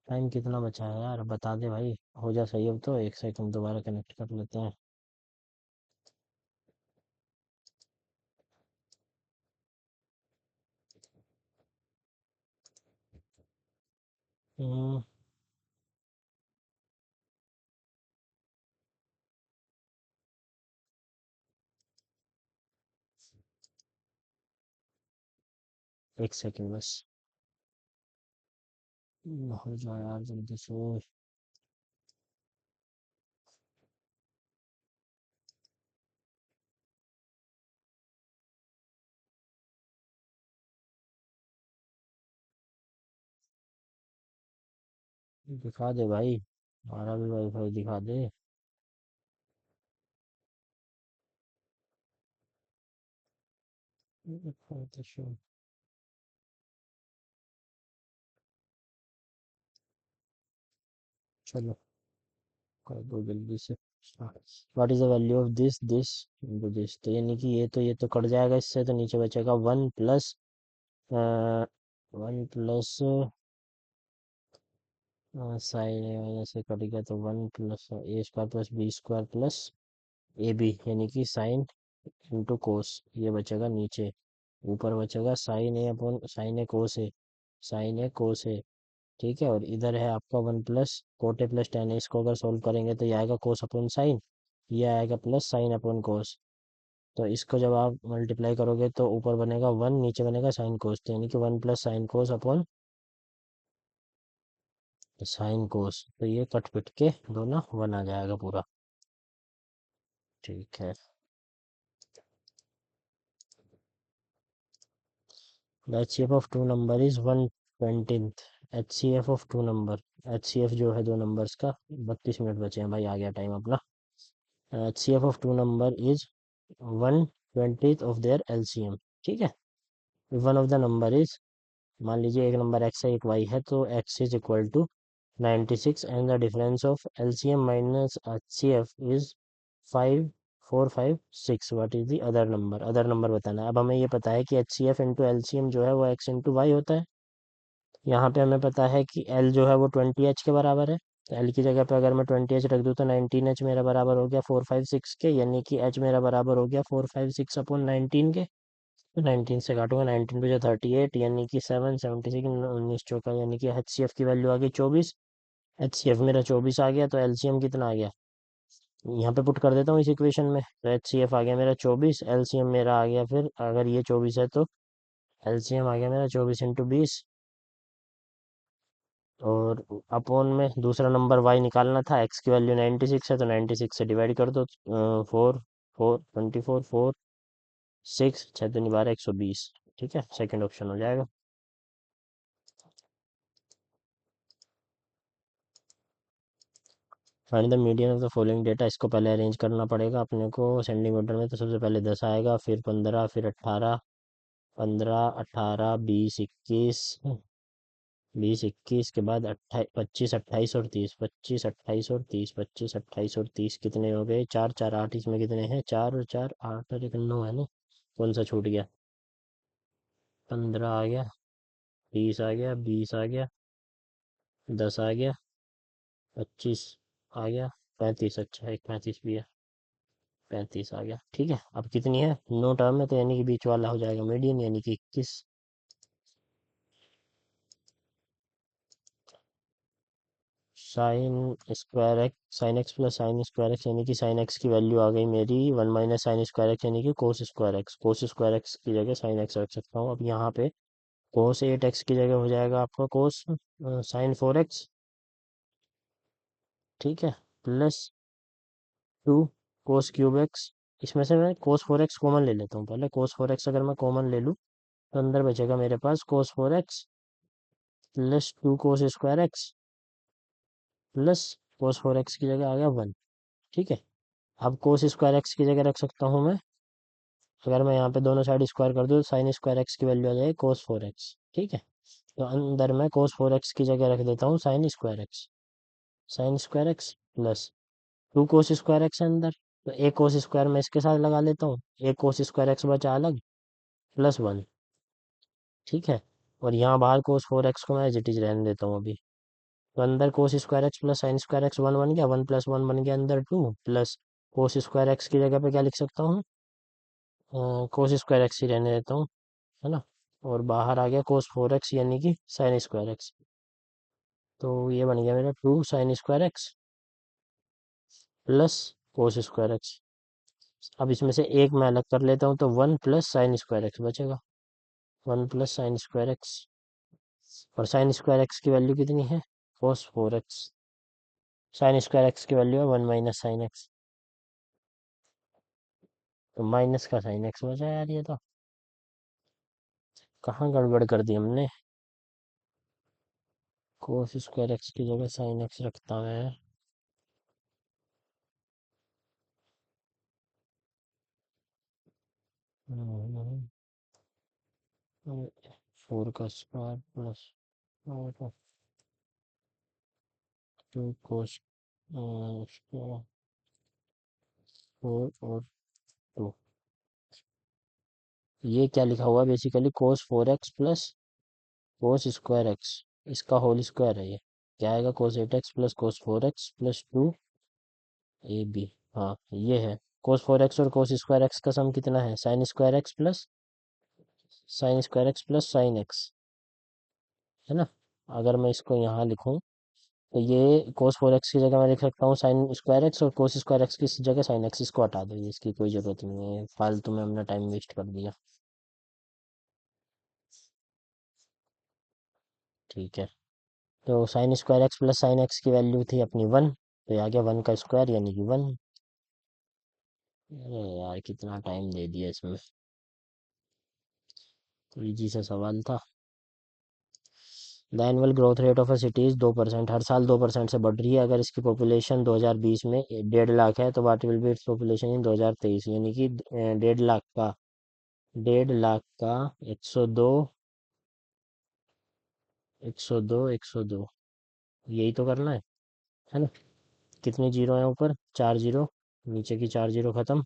[SPEAKER 1] टाइम कितना बचा है यार, बता दे भाई। हो जा सही, अब तो 1 सेकंड दोबारा कनेक्ट कर लेते हैं। हम्म, 1 सेकंड बस। हो जाए यार जल्दी से। दिखा दे भाई, हमारा भी वाईफाई दिखा दे। चलो, कर दो जल्दी से। What is the value of this into this? तो यानी कि ये तो कट जाएगा इससे, तो नीचे बचेगा 1 प्लस साइन ए वजह से कट गया, तो 1 + a² + b² + ab, यानी कि साइन इंटू कोस। ये बचेगा नीचे। ऊपर बचेगा साइन ए कोस ए। ठीक है, और इधर है आपका 1 + कोट ए + टेन ए। इसको अगर सोल्व करेंगे तो ये आएगा कोस अपॉन साइन। ये आएगा प्लस साइन अपॉन कोस। तो इसको जब आप मल्टीप्लाई करोगे तो ऊपर बनेगा 1, नीचे बनेगा साइन कोस, तो यानी कि 1 + sine cos upon sine cos. तो ये कट पिट के दोनों 1 आ जाएगा पूरा। ठीक है। The HCF of two number is 1/20th। HCF of two number. HCF जो है दो नंबर्स का। 32 मिनट बचे हैं भाई, आ गया टाइम अपना। HCF of two number is 1/20th of their LCM। ठीक है। One of the number is, मान लीजिए एक नंबर x है एक y है, तो x is equal to 96 and the difference of LCM minus HCF is 5456। What is the other number बताना है। अब हमें ये पता है कि HCF इंटू LCM जो है वो x इंटू वाई होता है। यहाँ पे हमें पता है कि L जो है वो 20H के बराबर है। तो L की जगह पे अगर मैं 20H रख दूँ तो 19H मेरा बराबर हो गया 456 के, यानी कि H मेरा बराबर हो गया 456/19 के। तो 19 से काटूंगा, 19 पे जो 38, यानी कि 776, 19 चौका, यानी कि HCF की वैल्यू आ गई 24। HCF मेरा 24 आ गया, तो LCM कितना आ गया? यहाँ पे पुट कर देता हूँ इस इक्वेशन में, तो HCF आ गया मेरा 24, LCM मेरा आ गया, फिर अगर ये 24 है तो LCM आ गया मेरा 24 × 20। और अपोन में दूसरा नंबर y निकालना था, x की वैल्यू 96 है, तो 96 से डिवाइड कर दो। 4 4 24 4 6 6 दूनी 12 120। ठीक है, सेकंड ऑप्शन हो जाएगा। Find the median of the following data. इसको पहले अरेंज करना पड़ेगा अपने को सेंटीमीटर में। तो सबसे पहले 10 आएगा, फिर 15, फिर 18, 15, 18, 20, 21, 20, 21 के बाद 25, 28 और 30, 25, 28 और 30, 25, 28 और 30 कितने हो गए? चार, चार, आठ। इसमें कितने हैं? चार और चार आठ, और एक 9 है ना। कौन सा छूट गया? 15 आ गया, 30 आ गया, 20 आ गया, 10 आ गया, 25 आ गया, 35। अच्छा, एक 35 भी है, 35 आ गया। ठीक है, अब कितनी है? 9 टर्म है, तो यानी कि बीच वाला हो जाएगा मीडियन, यानी कि 21। Sine square x, sine x plus sine square x, यानी कि साइन एक्स की वैल्यू आ गई मेरी 1 माइनस साइन स्क्वायर एक्स, यानी कि cos square x. Cos square x की जगह साइन एक्स रख सकता हूँ। अब यहाँ पे कोस 8 एक्स की जगह हो जाएगा आपका कोस साइन 4 एक्स। ठीक है, प्लस 2 कोस क्यूब एक्स। इसमें से मैं कोस 4 एक्स कॉमन ले लेता हूँ पहले। कोस 4 एक्स अगर मैं कॉमन ले लूँ तो अंदर बचेगा मेरे पास कोस 4 x plus 2 cos square x plus cos 4 x की जगह आ गया 1। ठीक है, अब कोस स्क्वायर एक्स की जगह रख सकता हूँ मैं। अगर मैं यहाँ पे दोनों साइड स्क्वायर कर दूँ तो साइन स्क्वायर एक्स की वैल्यू आ जाएगी कोस 4 एक्स। ठीक है, तो अंदर मैं कोस 4 एक्स की जगह रख देता हूँ sine square x. Sine square x plus 2 cos square x है अंदर, तो एक कोस स्क्वायर मैं इसके साथ लगा लेता हूँ, एक कोस स्क्वायर एक्स बचा अलग, प्लस 1। ठीक है, और यहाँ बाहर कोस 4 एक्स को मैं एज इट इज रहने देता हूँ अभी। तो अंदर cos square x plus sine square x 1 बन गया, 1 प्लस 1 बन गया अंदर 2, प्लस कोस स्क्वायर एक्स की जगह पे क्या लिख सकता हूँ? कोस स्क्वायर एक्स ही रहने देता हूँ, है ना। और बाहर आ गया कोस 4 एक्स, यानी कि साइन स्क्वायर एक्स। तो ये बन गया मेरा 2 sine square x plus cos square x. अब इसमें से एक मैं अलग कर लेता हूँ, तो 1 प्लस साइन स्क्वायर एक्स बचेगा। 1 प्लस साइन स्क्वायर एक्स, और साइन स्क्वायर एक्स की वैल्यू कितनी है? कोस 4 एक्स। साइन स्क्वायर एक्स की वैल्यू है 1 माइनस साइन एक्स, तो माइनस का साइन एक्स बचा यार। ये तो कहाँ गड़बड़ कर दी हमने। कोस स्क्वायर एक्स की जगह साइन एक्स रखता है। हम्म, 4 का स्क्वायर प्लस 2 कोस 4 और 2। ये क्या लिखा हुआ है? बेसिकली कोस 4 x plus cos square x, इसका होल स्क्वायर है ये। क्या आएगा? कोस 8 x plus cos 4 x plus 2 AB। हाँ, ये है। कोस 4 एक्स और कोस स्क्वायर एक्स का सम कितना है? Sine square x plus sine square x plus sine x, है ना। अगर मैं इसको यहाँ लिखूँ तो ये कोस 4 एक्स की जगह मैं लिख सकता हूँ साइन स्क्वायर एक्स, और कोस स्क्वायर एक्स की जगह साइन एक्स। इसको हटा दो, इसकी कोई ज़रूरत नहीं है, फालतू में हमने टाइम वेस्ट कर दिया। ठीक है, तो sine square x plus sine x की वैल्यू थी अपनी 1, तो ये आ गया 1 का स्क्वायर यानी कि 1। अरे यार, कितना टाइम दे दिया इसमें। तो इजी सा सवाल था। The annual growth rate of a city is 2%। हर साल 2% से बढ़ रही है। अगर इसकी पॉपुलेशन 2020 में 1.5 लाख है, तो what will be its population in 2023, यानी कि 1.5 लाख का, 1.5 लाख का 102, 102, 102, यही तो करना है ना। कितने जीरो हैं ऊपर? 4 जीरो, नीचे की 4 जीरो खत्म,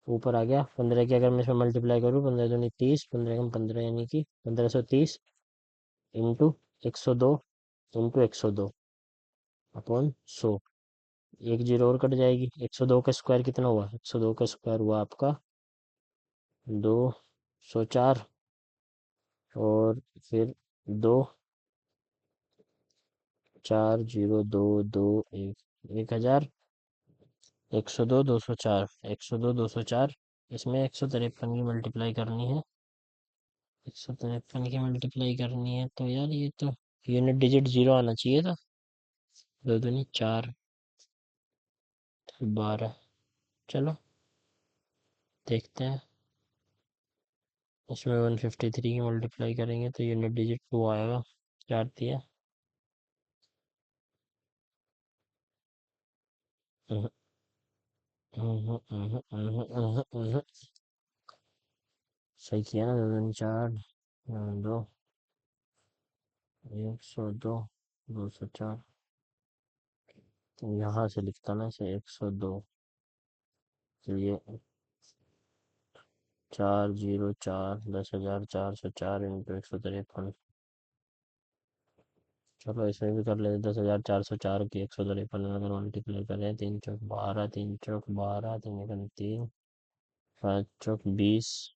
[SPEAKER 1] ऊपर आ गया 15 की। अगर मैं इसमें मल्टीप्लाई करूँ, 15 दूनी 30, 15 कम 15, यानी कि 1530 इंटू 102 इंटू 102 अपॉन 100। एक जीरो और कट जाएगी। 102 का स्क्वायर कितना हुआ? 102 का स्क्वायर हुआ आपका 204, और फिर 2, 4, 0, 2, 2, 1, 1000, 102, 204, 102, 204। इसमें 153 की मल्टीप्लाई करनी है। 153 की मल्टीप्लाई करनी है, तो यार ये तो यूनिट डिजिट जीरो आना चाहिए था। दो दूनी 4, 12। चलो देखते हैं। इसमें 153 की मल्टीप्लाई करेंगे तो यूनिट डिजिट 2 आएगा। 4 दिया। हम्म, सही किया ना, 2 4 दो, 102, 204। यहाँ से लिखता ना इसे 102, तो ये 404, 10,404 इंटू 153। चलो इसमें भी कर लेते, 10,404 की 153 में अगर मल्टीप्लाई करें, 3 चौक 12, 3 चौक 12, 3 पाँच चौक 20,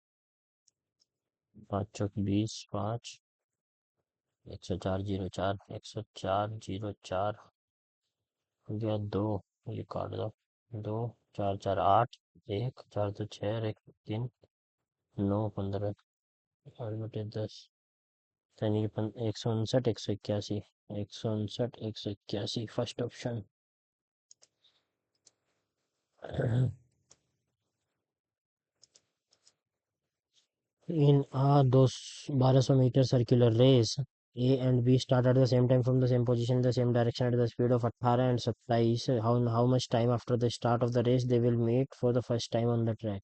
[SPEAKER 1] 5 चौक 20, 5, 10404, 10404 हो गया 2, ये काट दो, 2 4 4 8, 1 4 2 6, 1 3 9 15, 8/10, यानी कि 159, 181, 159, 181, first option. In a 1200-meter circular race, A and B start at the same time from the same position in the same direction at the speed of 18 and 27. How much time after the start of the race they will meet for the first time on the track?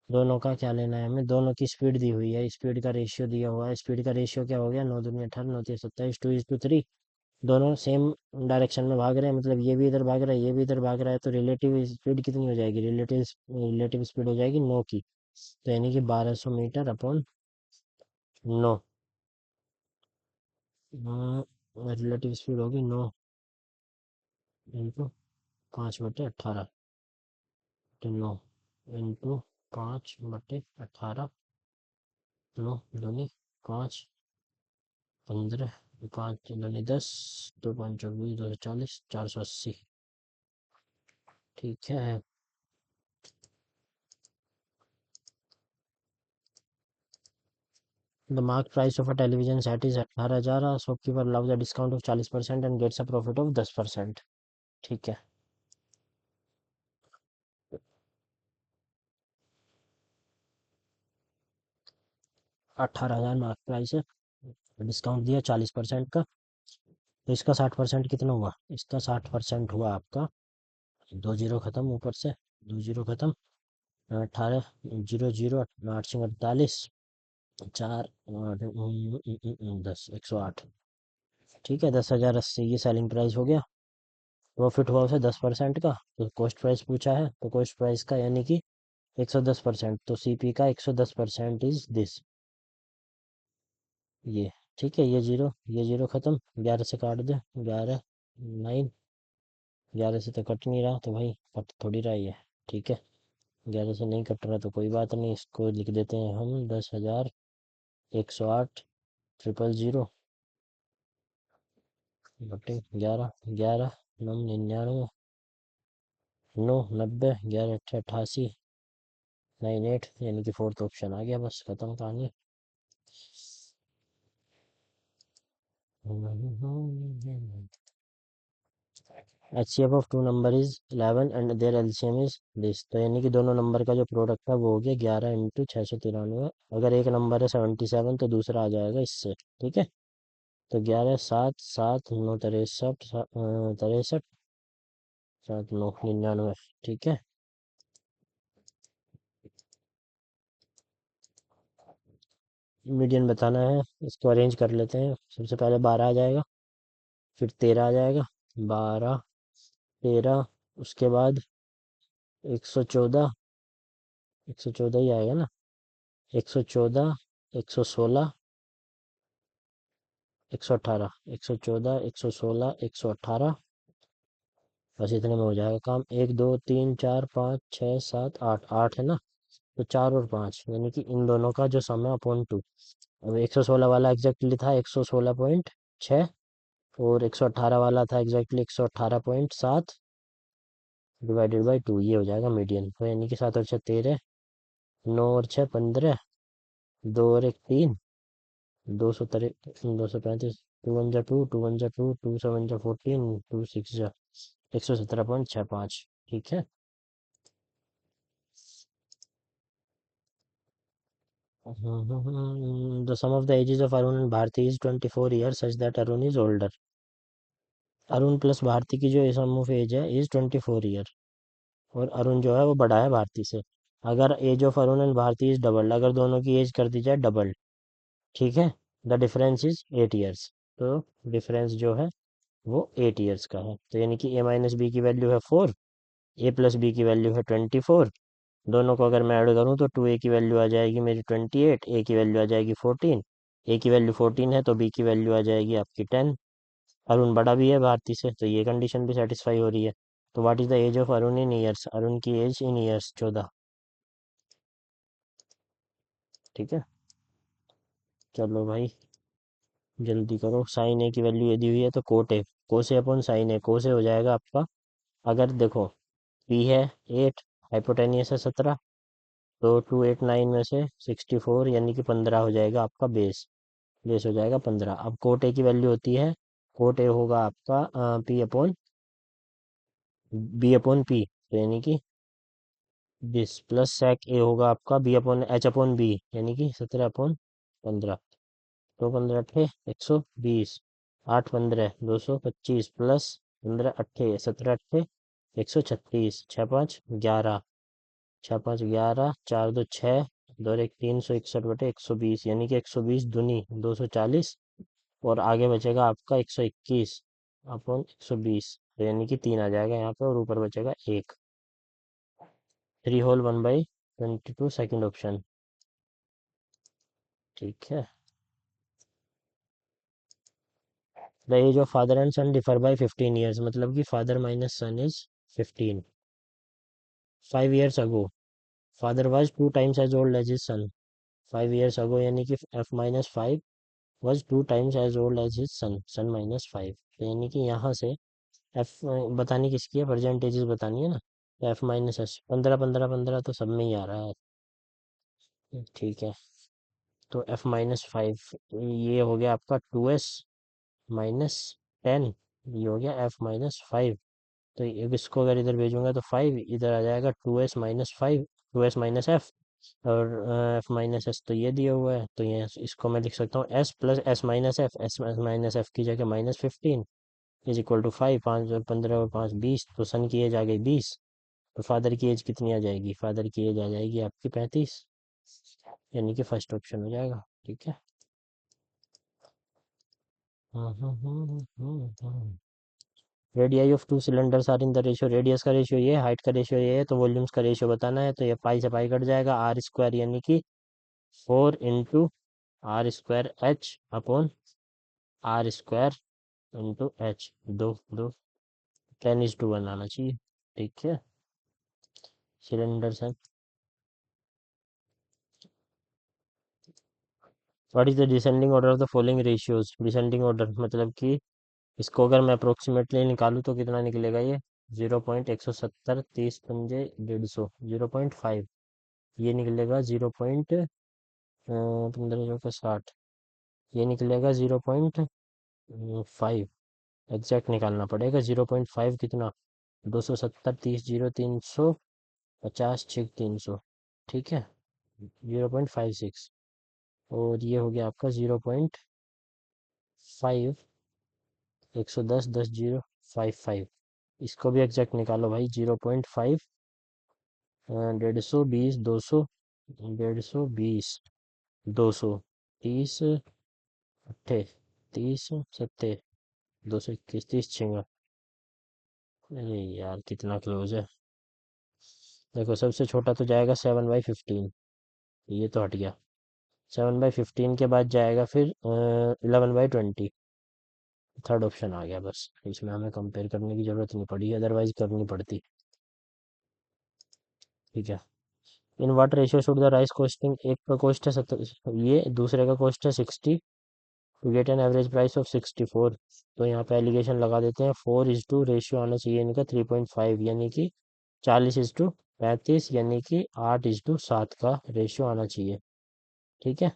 [SPEAKER 1] दोनों का क्या लेना है हमें, दोनों की speed दी हुई है, स्पीड का रेशियो दिया हुआ है। स्पीड का रेशियो क्या हो गया, 9 दूनी 18, 9 3 27, 2:3। दोनों सेम डायरेक्शन में भाग रहे हैं, मतलब ये भी इधर भाग रहा है, ये भी इधर भाग रहा है, तो रिलेटिव स्पीड कितनी हो जाएगी, रिलेटिव स्पीड हो जाएगी 9 की। तो यानी कि 1200 मीटर अपॉन 9, रिलेटिव स्पीड होगी 9 इंटू 5/18, तो 9 इंटू 5/18, 9 दूनी 5, 15, 5 दूनी 10, 2 5 20, 240, 480। ठीक है। The mark price of a television set is 18,000। Shopkeeper allows a discount of 40% and gets a profit of 10%। ठीक है। 18,000 मार्क प्राइस है, डिस्काउंट दिया 40% का, तो इसका 60% कितना हुआ, इसका 60% हुआ आपका, 2 जीरो खत्म ऊपर से, 2 जीरो खत्म, 18, 0 0, 8 48, 4 10, 108। ठीक है, 10,080 ये सेलिंग प्राइस हो गया। प्रॉफिट हुआ उसे 10% का, तो कॉस्ट प्राइस पूछा है, तो कॉस्ट प्राइस का यानी कि 110%, तो सीपी का 110% इज दिस, ये। ठीक है, ये जीरो खत्म, 11 से काट दे, 11 9, 11 से तो कट नहीं रहा, तो भाई कट थोड़ी रहा ये। ठीक है, 11 से नहीं कट रहा तो कोई बात नहीं, इसको लिख देते हैं हम 10,108 ट्रिपल जीरो बटे 11, 11 9 99, 9 90, 11 8 88, 98, यानी कि फोर्थ ऑप्शन आ गया, बस खत्म कहानी। HCF of two number is 11 and their LCM is this, तो यानी कि दोनों नंबर का जो प्रोडक्ट है वो हो गया 11 × 693। अगर एक नंबर है 77 तो दूसरा आ जाएगा इससे। ठीक है, तो 11 7 7 9 63, 63 7 9 99। ठीक है, मीडियन बताना है, इसको अरेंज कर लेते हैं। सबसे पहले 12 आ जाएगा, फिर 13 आ जाएगा, 12 13, उसके बाद 114, 114 ही आएगा ना, 114, 116, 118, 114, 116, 118, बस इतने में हो जाएगा काम। 1 2 3 4 5 6 7 8, 8 है ना, तो 4 और 5, यानी कि इन दोनों का जो सम है अपॉन 2। अब 116 वाला एग्जैक्टली था 116.6, और 118 वाला था एग्जैक्टली 118.7, डिवाइडेड बाई 2, ये हो जाएगा मीडियन। तो यानी कि 7 और 6 13, 9 और 6 15, 2 और 1 3, 235, 2 1 जा 2, 2 1 जा 2, 2 7 जा 14, 2 6 जा 117.65। ठीक है। The sum of the ages of Arun and Bharti is 24 years such that Arun is older। Arun plus Bharti की जो सम ऑफ एज है इज 24 ईयर, और अरुण जो है वो बड़ा है भारती से। अगर age of Arun and Bharti is double, अगर दोनों की एज कर दी जाए डबल, ठीक है, द डिफरेंस इज 8 ईयर्स। तो डिफरेंस जो है वो 8 ईयर्स का है। तो यानी कि ए माइनस बी की वैल्यू है 4, ए प्लस बी की वैल्यू है 24। दोनों को अगर मैं ऐड करूँ तो 2a की वैल्यू आ जाएगी मेरी 28, ए की वैल्यू आ जाएगी 14। ए की वैल्यू 14 है तो बी की वैल्यू आ जाएगी आपकी 10। अरुण बड़ा भी है भारती से, तो ये कंडीशन भी सेटिस्फाई हो रही है। तो what is the age of Arun in years, Arun की एज इन ईयर्स 14। ठीक है, चलो भाई जल्दी करो। साइन ए की वैल्यू ये दी हुई है तो cot A, cos A upon sine A, cos A हो जाएगा आपका, अगर देखो पी है 8, हाइपोटेनियस है 17, तो 289 में से 64 यानी कि 15 हो जाएगा आपका बेस। बेस हो जाएगा 15। अब कोट ए की वैल्यू होती है, कोट ए होगा आपका P upon B upon P, तो यानी कि दिस प्लस सेक ए होगा आपका B upon H upon B, यानी कि 17 अपॉन 15। तो 15 अट्ठे 120, 8 15 225 प्लस 15 अट्ठे 17 अट्ठे 136, 6 5 11, 6 5 11, 4 2 6, 2 और 1 361/120, यानी कि 120 दूनी 240, और आगे बचेगा आपका 121 अपॉन 120, तो यानी कि 3 आ जाएगा यहाँ पे, और ऊपर बचेगा 1। 3 होल 1/22 सेकेंड ऑप्शन। ठीक है। The age of father and son differ by 15 years, मतलब कि father minus son is 15। 5 years ago father was 2 times as old as his son. 5 years ago यानी कि f-5 was 2 times as old as his son, son -5, तो यानी कि यहाँ से F बतानी किसकी है, परसेंटेजेस बतानी है ना, तो f-s 15 15 15 तो सब में ही आ रहा है। ठीक है, तो f-5 ये हो गया आपका 2s-10, ये हो गया f-5। तो अब इसको अगर इधर भेजूंगा तो 5 इधर आ जाएगा, 2s-5, 2s-f, और f-s तो ये दिया हुआ है, तो ये इसको मैं लिख सकता हूँ s प्लस s-f, s-f की जगह -15 इज इक्वल टू 5, 5 और 15 और 5 20, तो सन की एज आ गई 20। तो फादर की एज कितनी आ जाएगी, फादर की एज आ जाएगी आपकी 35, यानी कि फर्स्ट ऑप्शन हो जाएगा। ठीक है। Radii of two cylinders are in the ratio, radius का रेशियो ये, हाइट का रेशियो ये है, तो वॉल्यूम्स का रेशियो बताना है, तो ये पाई से पाई कट जाएगा, आर स्क्वायर यानी कि 4 into r square h upon r square into H, दो दो 10:1 आना चाहिए। ठीक है, सिलेंडर्स है। What is the descending order of the following ratios, descending order मतलब कि इसको अगर मैं अप्रोक्सीमेटली निकालूँ तो कितना निकलेगा ये, 0.170, 30 पंजे 150, 0.5, ये निकलेगा 0.15 60, ये निकलेगा 0.5। एग्जैक्ट निकालना पड़ेगा, 0.5 कितना, 270, 30 350, 300, ठीक है, 0.56, और ये हो गया आपका 0.5, 110, 10 055। इसको भी एग्जैक्ट निकालो भाई, 0.5, 150, 20, 200, 150, 20, 30 अट्ठे 30 सत्ते 221, 30 छिंगा। अरे यार कितना क्लोज है। देखो सबसे छोटा तो जाएगा 7/15, ये तो हट गया। 7/15 के बाद जाएगा फिर 11/20, थर्ड ऑप्शन आ गया, बस इसमें हमें कंपेयर करने की जरूरत नहीं पड़ी, अदरवाइज करनी पड़ती। ठीक है। In what ratio should the rice costing, एक का कॉस्ट है 70, ये दूसरे का कॉस्ट है 60, to get an average price of 64। तो यहाँ पे एलिगेशन लगा देते हैं, 4:2 रेशियो आना चाहिए इनका 3.5, यानी कि 40:35, यानी कि 8:7 का रेशियो आना चाहिए। ठीक है,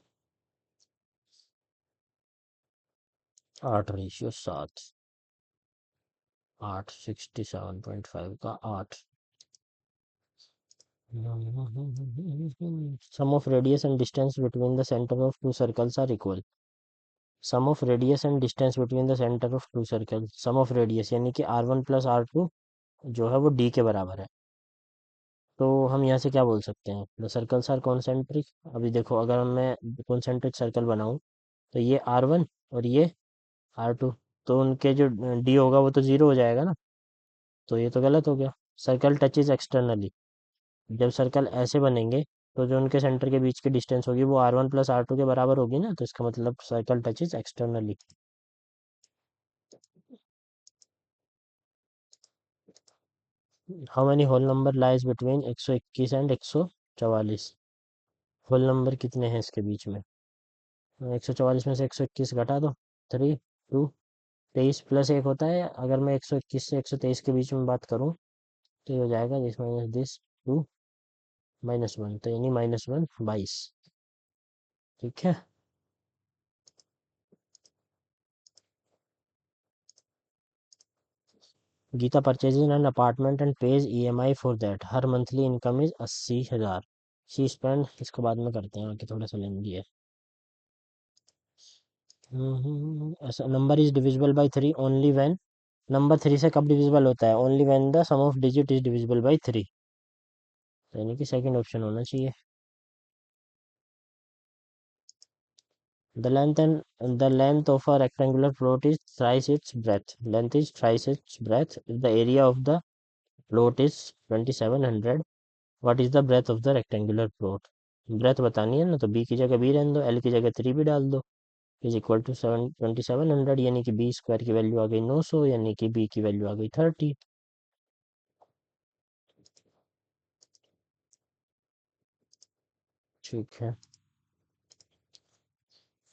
[SPEAKER 1] 8:7, 67.5 का 8। Sum of radius and distance between the centre of two circles are equal, sum of radius and distance between the centre of two circle. Sum of radius यानी कि R1 प्लस R2 जो है वो D के बराबर है। तो हम यहाँ से क्या बोल सकते हैं, द सर्कल्स आर कॉन्सेंट्रिक। अभी देखो अगर मैं कॉन्सेंट्रिक सर्कल बनाऊँ तो ये R1 और ये R2, तो उनके जो D होगा वो तो जीरो हो जाएगा ना, तो ये तो गलत हो गया। सर्कल टचेज एक्सटर्नली, जब सर्कल ऐसे बनेंगे तो जो उनके सेंटर के बीच की डिस्टेंस होगी वो R1 प्लस R2 के बराबर होगी ना, तो इसका मतलब circle touches externally. How many whole number lies between 121 and 144। Whole number कितने हैं इसके बीच में? 144 में से 121 घटा दो, 3 2, 23 प्लस एक होता है। अगर मैं 121 से 123 के बीच में बात करूं तो ये हो जाएगा दिस माइनस दिस, 2 -1, तो यानी -1 22। ठीक है। Geeta purchases an apartment and pays EMI for that, her monthly income is 80,000। She spend, इसको बाद में करते हैं आगे, थोड़ा सा लेंदी है। ऐसा number is divisible by 3 only when, number 3 से कब डिविजिबल होता है? Only when the sum of digit is divisible by 3, यानी कि सेकंड ऑप्शन होना चाहिए। The length of a rectangular plot is thrice its breadth. Length is thrice its breadth. If the area of the plot is 2700, what is the breadth of the rectangular plot? Breadth बतानी है ना, तो B की जगह B रहने दो, L की जगह 3 भी डाल दो। इज इक्वल टू 2700, यानी कि बी स्क्वायर की वैल्यू आ गई 900, यानी कि बी की वैल्यू आ गई 30। ठीक है।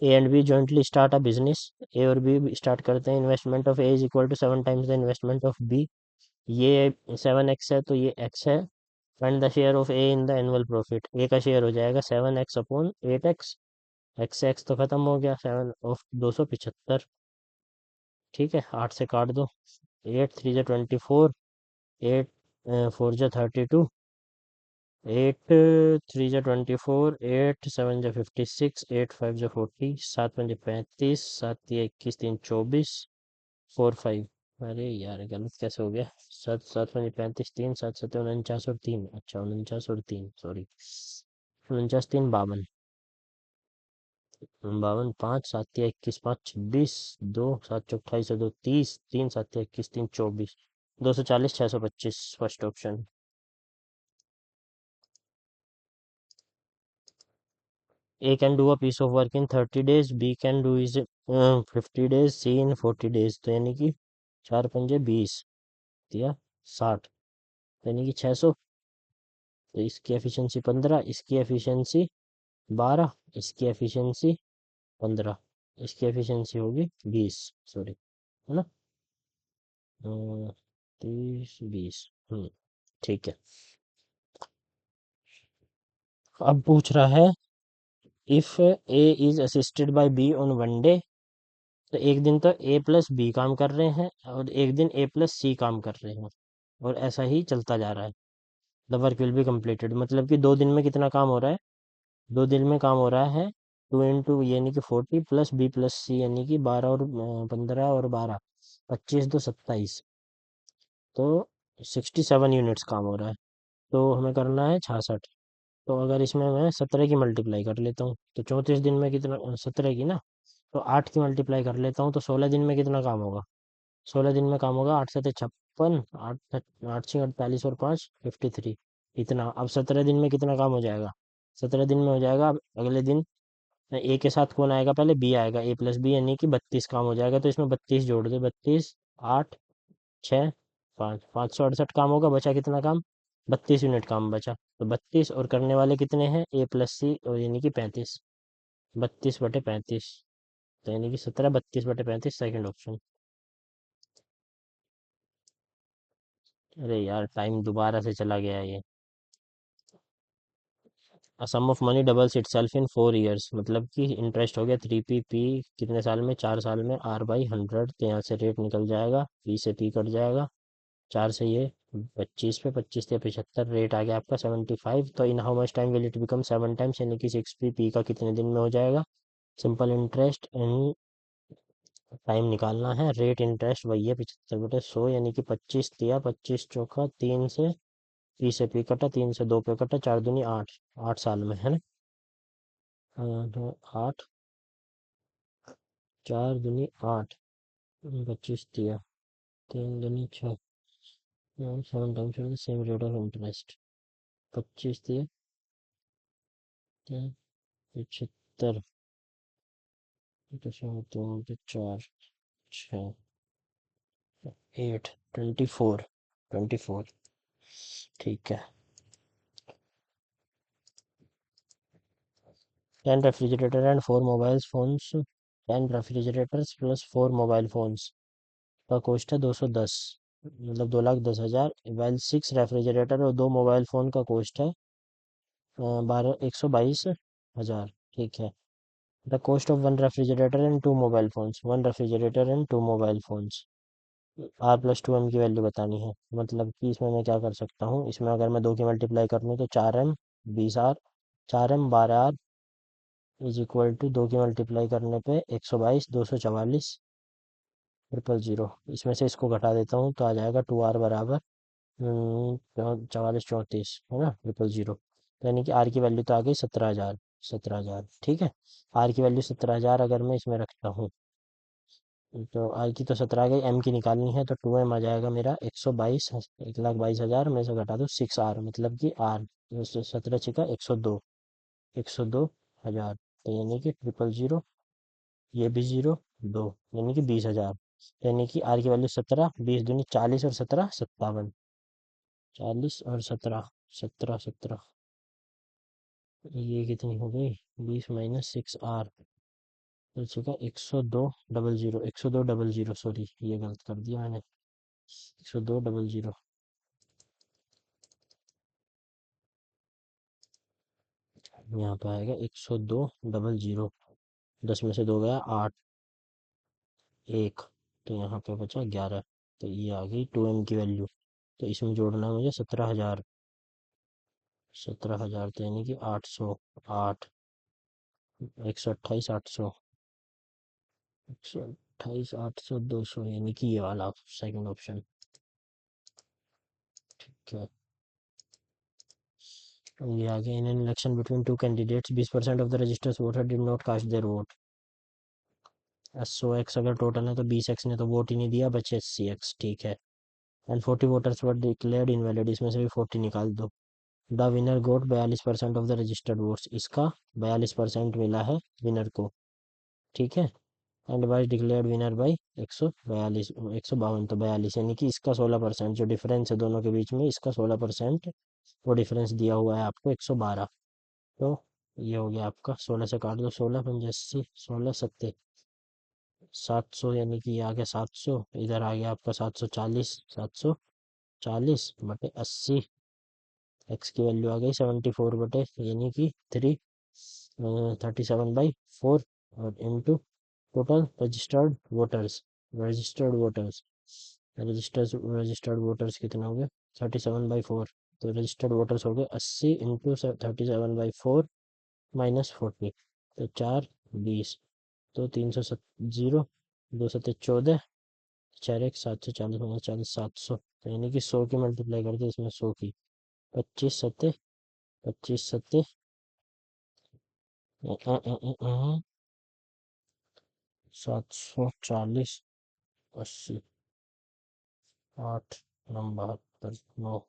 [SPEAKER 1] A and B jointly start a business. A और बी स्टार्ट करते हैं। Investment of A is equal to 7 times the investment of B. ये 7x है तो ये x है। Find the share of A in the annual profit. A का share हो जाएगा 7x अपॉन 8x। एक्स से एक्स तो खत्म हो गया, 7 ऑफ 275। ठीक है, 8 से काट दो। 8 3 जा 24, 8 4 जा 32, 8 3 जा 24, 8 7 जा 56, 8 5 जा 40, 7 5 जा 35, 7 3 21, 3 24, 4 5। अरे यार गलत कैसे हो गया? 7 7 5 35, 3 7 7 49 और 3, अच्छा 49 और 3, सॉरी। 49 3 52। 52 5 7 या 21 5 26, 2 7 28 और 2 30, 3 7 या 21 3 24, 240 625, first option. A can do a piece of work in 30 days, B can do is 50 days, C in 40 days, तो यानी कि 4 5 20 दिया 60, यानी कि 600। तो इसकी एफिशिएंसी 15, इसकी एफिशिएंसी 12, इसकी एफिशिएंसी 15, इसकी एफिशिएंसी होगी 20, सॉरी, है ना? 30 20। ठीक है। अब पूछ रहा है if A is assisted by be on 1 day, तो एक दिन तो ए प्लस बी काम कर रहे हैं और एक दिन ए प्लस सी काम कर रहे हैं, और ऐसा ही चलता जा रहा है। The work will be completed, मतलब कि 2 दिन में कितना काम हो रहा है? 2 दिन में काम हो रहा है 2 यानी कि 40 प्लस बी प्लस सी, यानी कि 12 और 15 और 12, 25 2 27, तो 67 यूनिट्स काम हो रहा है। तो हमें करना है 66। तो अगर इसमें मैं 17 की मल्टीप्लाई कर लेता हूँ तो 34 दिन में कितना, 17 की ना, तो 8 की मल्टीप्लाई कर लेता हूँ तो 16 दिन में कितना काम होगा? 16 दिन में काम होगा 8 7 56, 8 8 6 48 और 5 53, इतना। अब 17 दिन में कितना काम हो जाएगा? 17 दिन में हो जाएगा, अब अगले दिन ए के साथ कौन आएगा? पहले बी आएगा, ए प्लस बी, यानी कि 32 काम हो जाएगा। तो इसमें 32 जोड़ दे, 32 8 6 5, 568 काम होगा। बचा कितना काम? 32 यूनिट काम बचा। तो 32 और करने वाले कितने हैं? ए प्लस सी, और यानी कि 35, 32/35, तो यानी कि 17 32/35, सेकंड ऑप्शन। अरे यार टाइम दोबारा से चला गया है ये। A sum of money doubles itself in 4 years, मतलब कि इंटरेस्ट हो गया 3p, कितने साल में? 4 साल में। R/100, तो यहाँ से रेट निकल जाएगा, p से p कट जाएगा, 4 से ये 25 पे 25 से 75, रेट आ गया आपका 75। तो in how much time will it become 7 times, यानी कि 6p, p का कितने दिन में हो जाएगा? सिंपल इंटरेस्ट एंड टाइम निकालना है। रेट इंटरेस्ट वही है 75/100, यानी कि 25 दिया, 25 चौका 3 से, 30 पे कटा, 3 से 2 पे कटा, 4 दूनी 8, 8 साल में है ना। तो 8, 4 दूनी 8, 25 दिया, 3 दूनी 6, 7 times same rate of interest. 25 दिया, 75, 2, 4, 8, 24, 24। ठीक है। 10 refrigerator and 4 mobile phones, 10 refrigerators plus 4 mobile phones का कॉस्ट है 210, मतलब 2,10,000। वाइल 6 रेफ्रिजरेटर और 2 मोबाइल फ़ोन का कॉस्ट है 122,000। ठीक है। The cost of 1 refrigerator and 2 mobile phones, 1 refrigerator and 2 mobile phones, R+2M की वैल्यू बतानी है। मतलब कि इसमें मैं क्या कर सकता हूँ, इसमें अगर मैं 2 की मल्टीप्लाई कर लूँ तो 4M 20R, 4M 12R is equal to 2 की मल्टीप्लाई करने पे 122, 244, 000। इसमें से इसको घटा देता हूँ तो आ जाएगा 2R बराबर 44, 34 है ना, 000। तो यानी कि आर की वैल्यू तो आ गई 17,000, 17,000। ठीक है। आर की वैल्यू 17,000 अगर मैं इसमें रखता हूँ, तो आर की तो 17 आ गई, एम की निकालनी है तो 2M आ जाएगा मेरा 122, 1,22,000 में से घटा दो 6R, मतलब कि आर 17 छिका 102, 102,000। तो यानी कि 000, ये भी 0, 2, यानी कि 20,000। यानी कि आर की वैल्यू 17, 20 दूनी 40 और 17 57, 40 और 17, 17, 17, ये कितनी हो गई, 20 - 6R, तो चुका 102,000, 102,000, सॉरी ये गलत कर दिया मैंने, 102,000। यहाँ पे आएगा 102,000, 10 में से 2 गया 8, 1, तो यहाँ पे बचा 11। तो ये आ गई 2M की वैल्यू। तो इसमें जोड़ना है मुझे 17,000, 17,000, तो यानी कि 800, 8, 128, 800, 128, 800, 200, यानी कि ये वाला सेकंड ऑप्शन। ठीक है। ये आगे, in an election between two candidates 20% of the registers voter did not cast their vote. 100x अगर टोटल है तो 20x ने तो वोट ही नहीं दिया, बचे 80x। ठीक है। And 40 voters were declared invalid, इसमें से भी 40 निकाल दो। The winner got 42% of the registered votes, इसका 42% मिला है विनर को। ठीक है। And was declared winner by 142, 152, तो 42, यानी कि इसका 16%, जो डिफरेंस है दोनों के बीच में, इसका 16% वो डिफरेंस दिया हुआ है आपको 112। तो ये हो गया आपका, 16 से काट दो, 16 × 5 = 80, 16 × 7 = 700, यानी कि ये आ गया 700, इधर आ गया आपका 740, 740/80। एक्स की वैल्यू आ गई 74 बटे, यानी कि 37/4, और into total registered voters, registered voters, registered voters कितने हो गए, 37/4। तो रजिस्टर्ड वोटर्स हो गए 80 इंटू 37/4 -40, तो 4, 20, तो 300, 2 7 14, 4, 1, 740, -40, 700, तो यानी कि 100 की मल्टीप्लाई करके इसमें 100 की, 25 सत्ते, 25 सत्ते, 740, 80, 8, 9, 72, 9,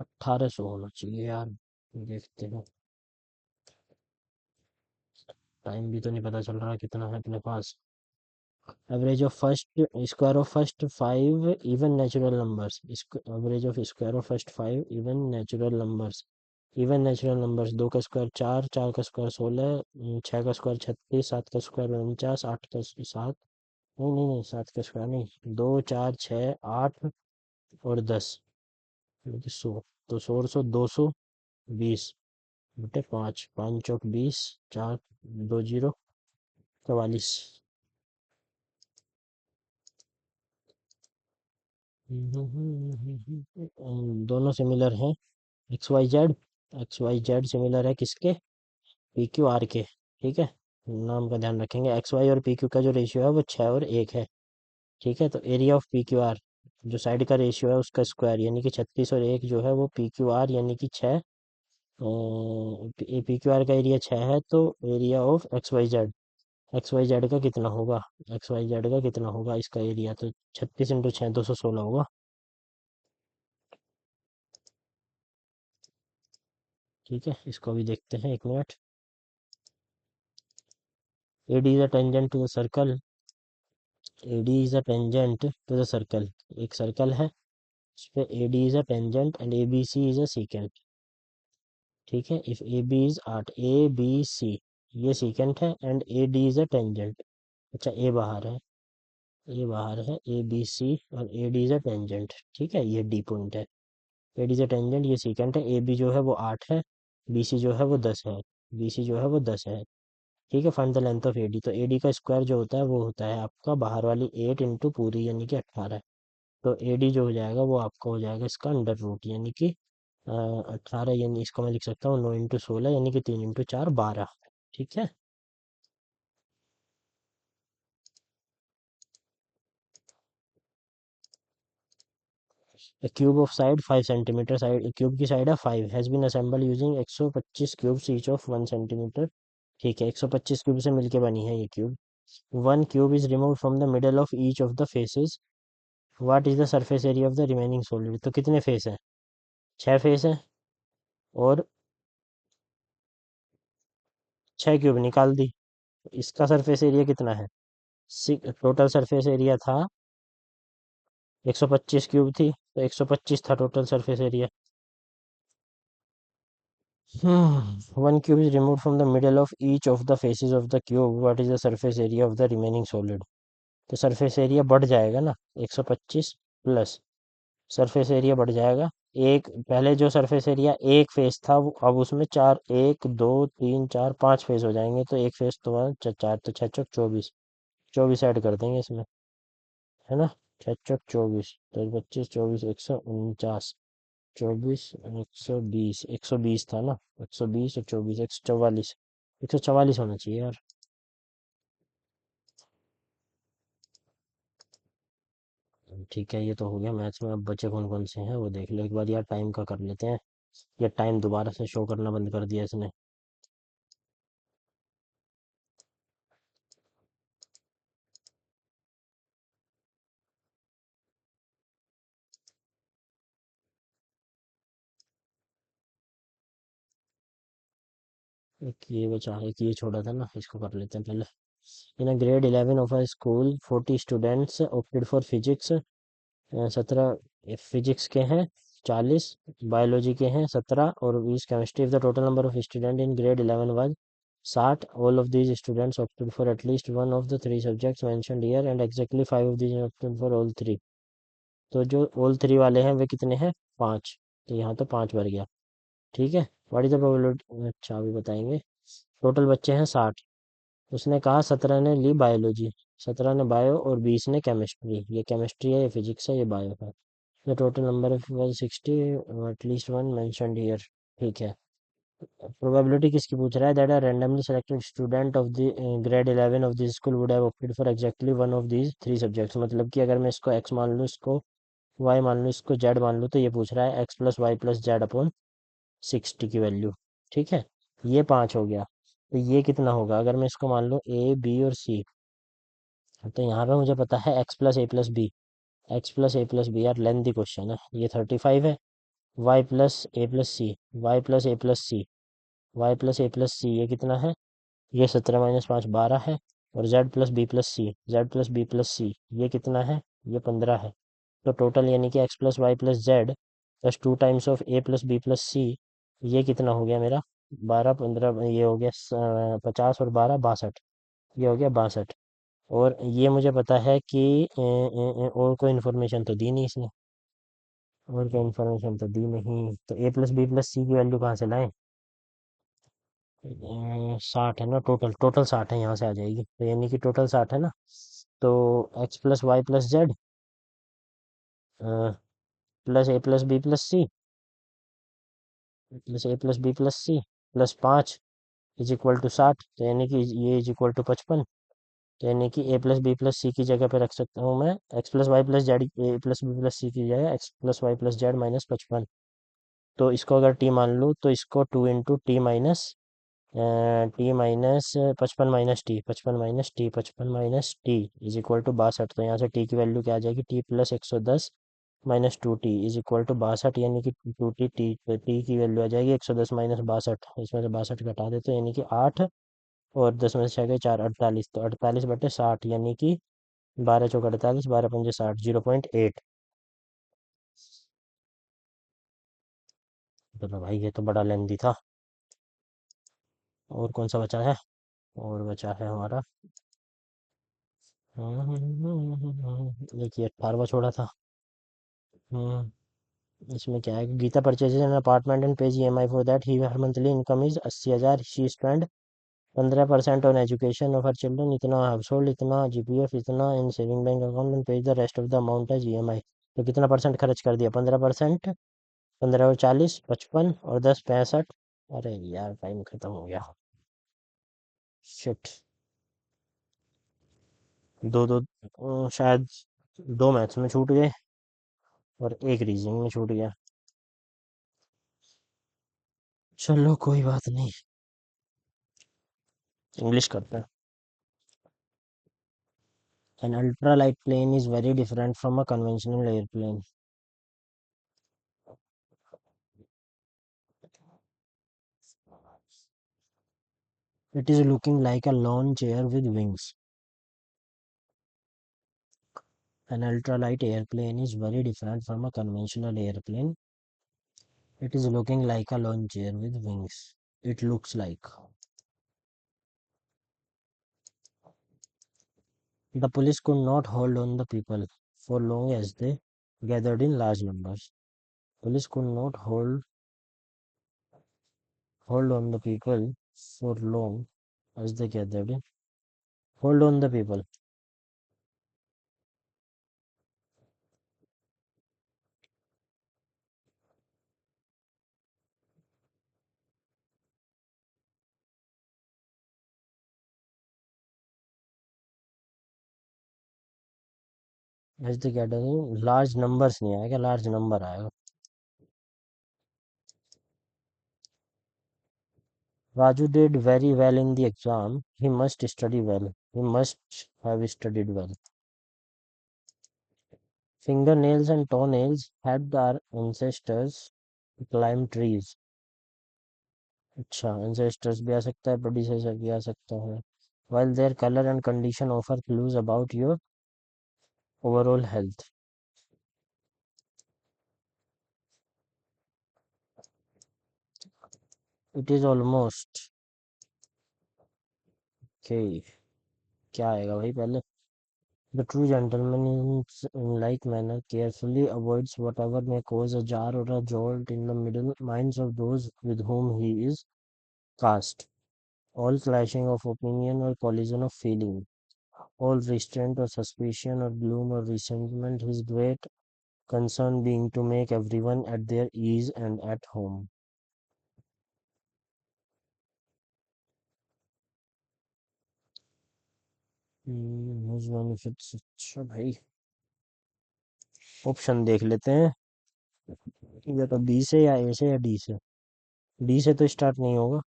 [SPEAKER 1] 1800 होना चाहिए यार। देखते हैं, टाइम भी तो नहीं पता चल रहा कितना है अपने पास। Average of first square of first 5 even natural numbers, average of square of first 5 even natural numbers, even natural numbers, 2 का स्क्वायर 4, 4 का स्क्वायर 16, 6 का स्क्वायर 36, 7 का स्क्वायर 49, 8 का 7, नहीं नहीं नहीं, 7 का स्क्वायर नहीं, 2, 4, 6, 8 और 10, 100, तो 100, 220/5, 5 × 5 = 20, 4, 2 0, 44। दोनों सिमिलर हैं, X Y Z, X Y Z similar है किसके, पी क्यू आर के। ठीक है। नाम का ध्यान रखेंगे। एक्स वाई और पी क्यू का जो रेशियो है वो 6 और 1 है। ठीक है, तो area of P Q are, जो साइड का रेशियो है उसका स्क्वायर, यानी कि 36 और 1 जो है वो पी क्यू आर यानी कि 6। पी क्यू आर का एरिया 6 है, तो area of X Y Z का कितना होगा, एक्स वाई जेड का कितना होगा इसका एरिया, तो 36 × 6 216 होगा। ठीक है, इसको भी देखते हैं, 1 minute. AD is a tangent to the circle, AD is a tangent to the circle, एक सर्कल है उस पे AD is a tangent and ABC is a secant. ठीक है, इफ AB इज 8, ABC ये सीकेंट है and AD is a tangent. अच्छा, A बाहर है, A बाहर है, ABC और AD इज अ टेंजेंट। ठीक है, ये D पॉइंट है। AD इज अ टेंजेंट, ये सीकेंट है, AB जो है वो 8 है, BC जो है वो 10 है, BC जो है वो 10 है। ठीक है, find the length of AD, तो AD का स्क्वायर जो होता है वो होता है आपका बाहर वाली 8 इंटू पूरी यानी कि 18। तो AD जो हो जाएगा वो आपका हो जाएगा इसका अंडर रूट, यानी कि 18, यानी इसको मैं लिख सकता हूँ 9 × 16 यानी कि 3 × 4 12। ठीक है, cube of side 5 centimetre, side cube की साइड है 5, has been assemble using 125 cubes each of 1 centimetre. ठीक है, 125 क्यूब से मिलके बनी है ये cube. One cube is remove from the middle of each of the faces, what is the surface area of the remaining solid, तो कितने face हैं, 6 फेस हैं, और 6 क्यूब निकाल दी। इसका सरफेस एरिया कितना है, टोटल सरफेस एरिया था 125 क्यूब थी, तो 125 था total surface area. One cube is remove from the middle of each of the faces of the cube, what is the surface area of the remaining solid, तो surface area बढ़ जाएगा ना, 125 plus surface area बढ़ जाएगा। एक पहले जो surface area एक फेस था वो अब उसमें चार, 1 2 3 4 5 फेस हो जाएंगे, तो एक फेस तो 4 तो 6 × 4 = 24, 24 ऐड कर देंगे इसमें, है ना। 6 × 4 = 24, तो 25 24 149, 24 120, 120 था ना, 120 और 24 144, 144 होना चाहिए यार। ठीक है, ये तो हो गया मैथ्स में। अब बचे कौन कौन से हैं वो देख लो एक बार यार, टाइम का कर लेते हैं। ये टाइम दोबारा से शो करना बंद कर दिया इसने। एक ये बचा है, एक ये छोड़ा था ना, इसको कर लेते हैं पहले। In a grade 11 of a school 40 students opted for physics, 17 physics के हैं, 40 बायोलॉजी के हैं, 17 और 20 chemistry. If the total number of student in grade 11 was 60, all of these students opted for at least one of the three subjects mentioned here and exactly 5 of these opted for all three. तो जो all three वाले हैं वे कितने हैं, 5, तो यहाँ तो 5 भर गया। ठीक है, व्हाट इज द प्रोबेबिलिटी, अच्छा अभी बताएंगे। टोटल बच्चे हैं 60, उसने कहा 17 ने ली बायोलॉजी, 17 ने बायो और 20 ने केमिस्ट्री, ये केमिस्ट्री है, ये फिजिक्स है, ये बायो है। The total number of 60, at least one mentioned here. ठीक है, प्रोबेबिलिटी किसकी पूछ रहा है, that are randomly selected student of the grade 11 of this school would have opted for exactly one of these three subjects, मतलब कि अगर मैं इसको एक्स मान लूँ, इसको वाई मान लूँ, इसको जेड मान लूँ, तो ये पूछ रहा है X plus Y plus Z upon 60 की वैल्यू। ठीक है, ये 5 हो गया, तो ये कितना होगा अगर मैं इसको मान लूँ ए बी और सी, तो यहाँ पे मुझे पता है X plus A plus B, x plus A plus B, यार लेंथी क्वेश्चन है, ये 35 है, Y plus A plus C, Y plus A plus C, Y plus A plus C ये कितना है, ये 17 - 5 12 है, और जेड प्लस बी प्लस सी, Z plus B plus C ये कितना है, ये 15 है। तो टोटल यानी कि X plus Y plus Z plus 2 times of A plus B plus C, ये कितना हो गया मेरा, 12 15, ये हो गया 50 और 12 62, ये हो गया 62। और ये मुझे पता है कि और कोई इन्फॉर्मेशन तो दी नहीं इसने, और कोई इन्फॉर्मेशन तो दी नहीं, तो ए प्लस बी प्लस सी की वैल्यू कहाँ से लाएं, 60 है ना, टोटल टोटल 60 है, यहाँ से आ जाएगी, तो यानी कि टोटल 60 है ना। तो X plus Y plus Z plus A plus B plus C, plus A plus B plus C plus 5 is equal to 60, तो यानी कि ये इज इक्वल टू 55। तो यानी कि A plus B plus C की जगह पे रख सकता हूँ मैं X plus Y plus Z, A plus B plus C की जगह X plus Y plus Z minus 55। तो इसको अगर टी मान लूँ तो इसको 2 into T minus 55 minus T is equal to 62। तो यहाँ से टी की वैल्यू क्या आ जाएगी, T plus 110 minus 2 T is equal to 62, यानी कि 2 टी, टी की वैल्यू आ जाएगी 110 माइनस 62, इसमें से 62 घटा देते हैं यानी कि 8, और 10 में से 6 गए 4, 48, तो 48/60 यानी कि 12×4 = 48, 12×5 = 60, 0.8। तो भाई ये तो बड़ा लेंदी था। और कौन सा बचा है, और बचा है हमारा, देखिए 18वां छोड़ा था। इसमें क्या है, Geeta purchases an apartment and pays EMI for that ही her monthly income is 80,000, she spend 15% on education of her children, इतना हाउस होल्ड, इतना जीपीएफ, इतना in saving bank account and pays the rest of the amount as EMI. तो कितना percent खर्च कर दिया, 15%, 15 और 40 55 और 10 65। अरे यार टाइम खत्म हो गया। शिट। दो दो शायद 2 मैथ्स में छूट गए और एक रीजनिंग में छूट गया। चलो कोई बात नहीं, इंग्लिश करते हैं। An ultralight plane is very different from a conventional airplane. It is looking like a lawn chair with wings. An ultralight airplane is very different from a conventional airplane. It is looking like a lawn chair with wings. It looks like. The police could not hold on the people for long as they gathered in large numbers. Police could not hold on the people for long as they gathered in. Hold on the people. As they gathered in large numbers नहीं आएगा, large number आएगा. Raju did very well in the exam. He must study well. He must have studied well. Fingernails and toenails helped our ancestors climb trees. अच्छा, ancestors भी आ सकता है, predecessor भी आ सकता है. While their color and condition offer clues about your overall health. It is almost. Okay. क्या आएगा भाई पहले? The true gentleman in like manner carefully avoids whatever may cause a jar or a jolt in the middle minds of those with whom he is cast. All clashing of opinion or collision of feeling, all restraint or suspicion or gloom or resentment, his great concern being to make everyone at their ease and at home. His benefits. अच्छा भाई, option देख लेते हैं, या तो B से या ए से या डी से. डी से तो स्टार्ट नहीं होगा,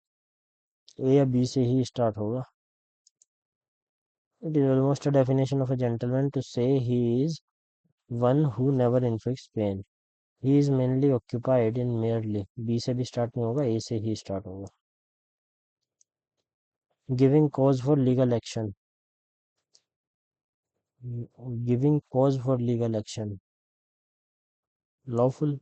[SPEAKER 1] ए या बी से ही स्टार्ट होगा. It is almost a definition of a gentleman to say he is one who never inflicts pain. He is mainly occupied in merely. B से भी स्टार्ट नहीं होगा, ए से ही स्टार्ट होगा. Giving cause for legal action. Giving cause for legal action. Lawful.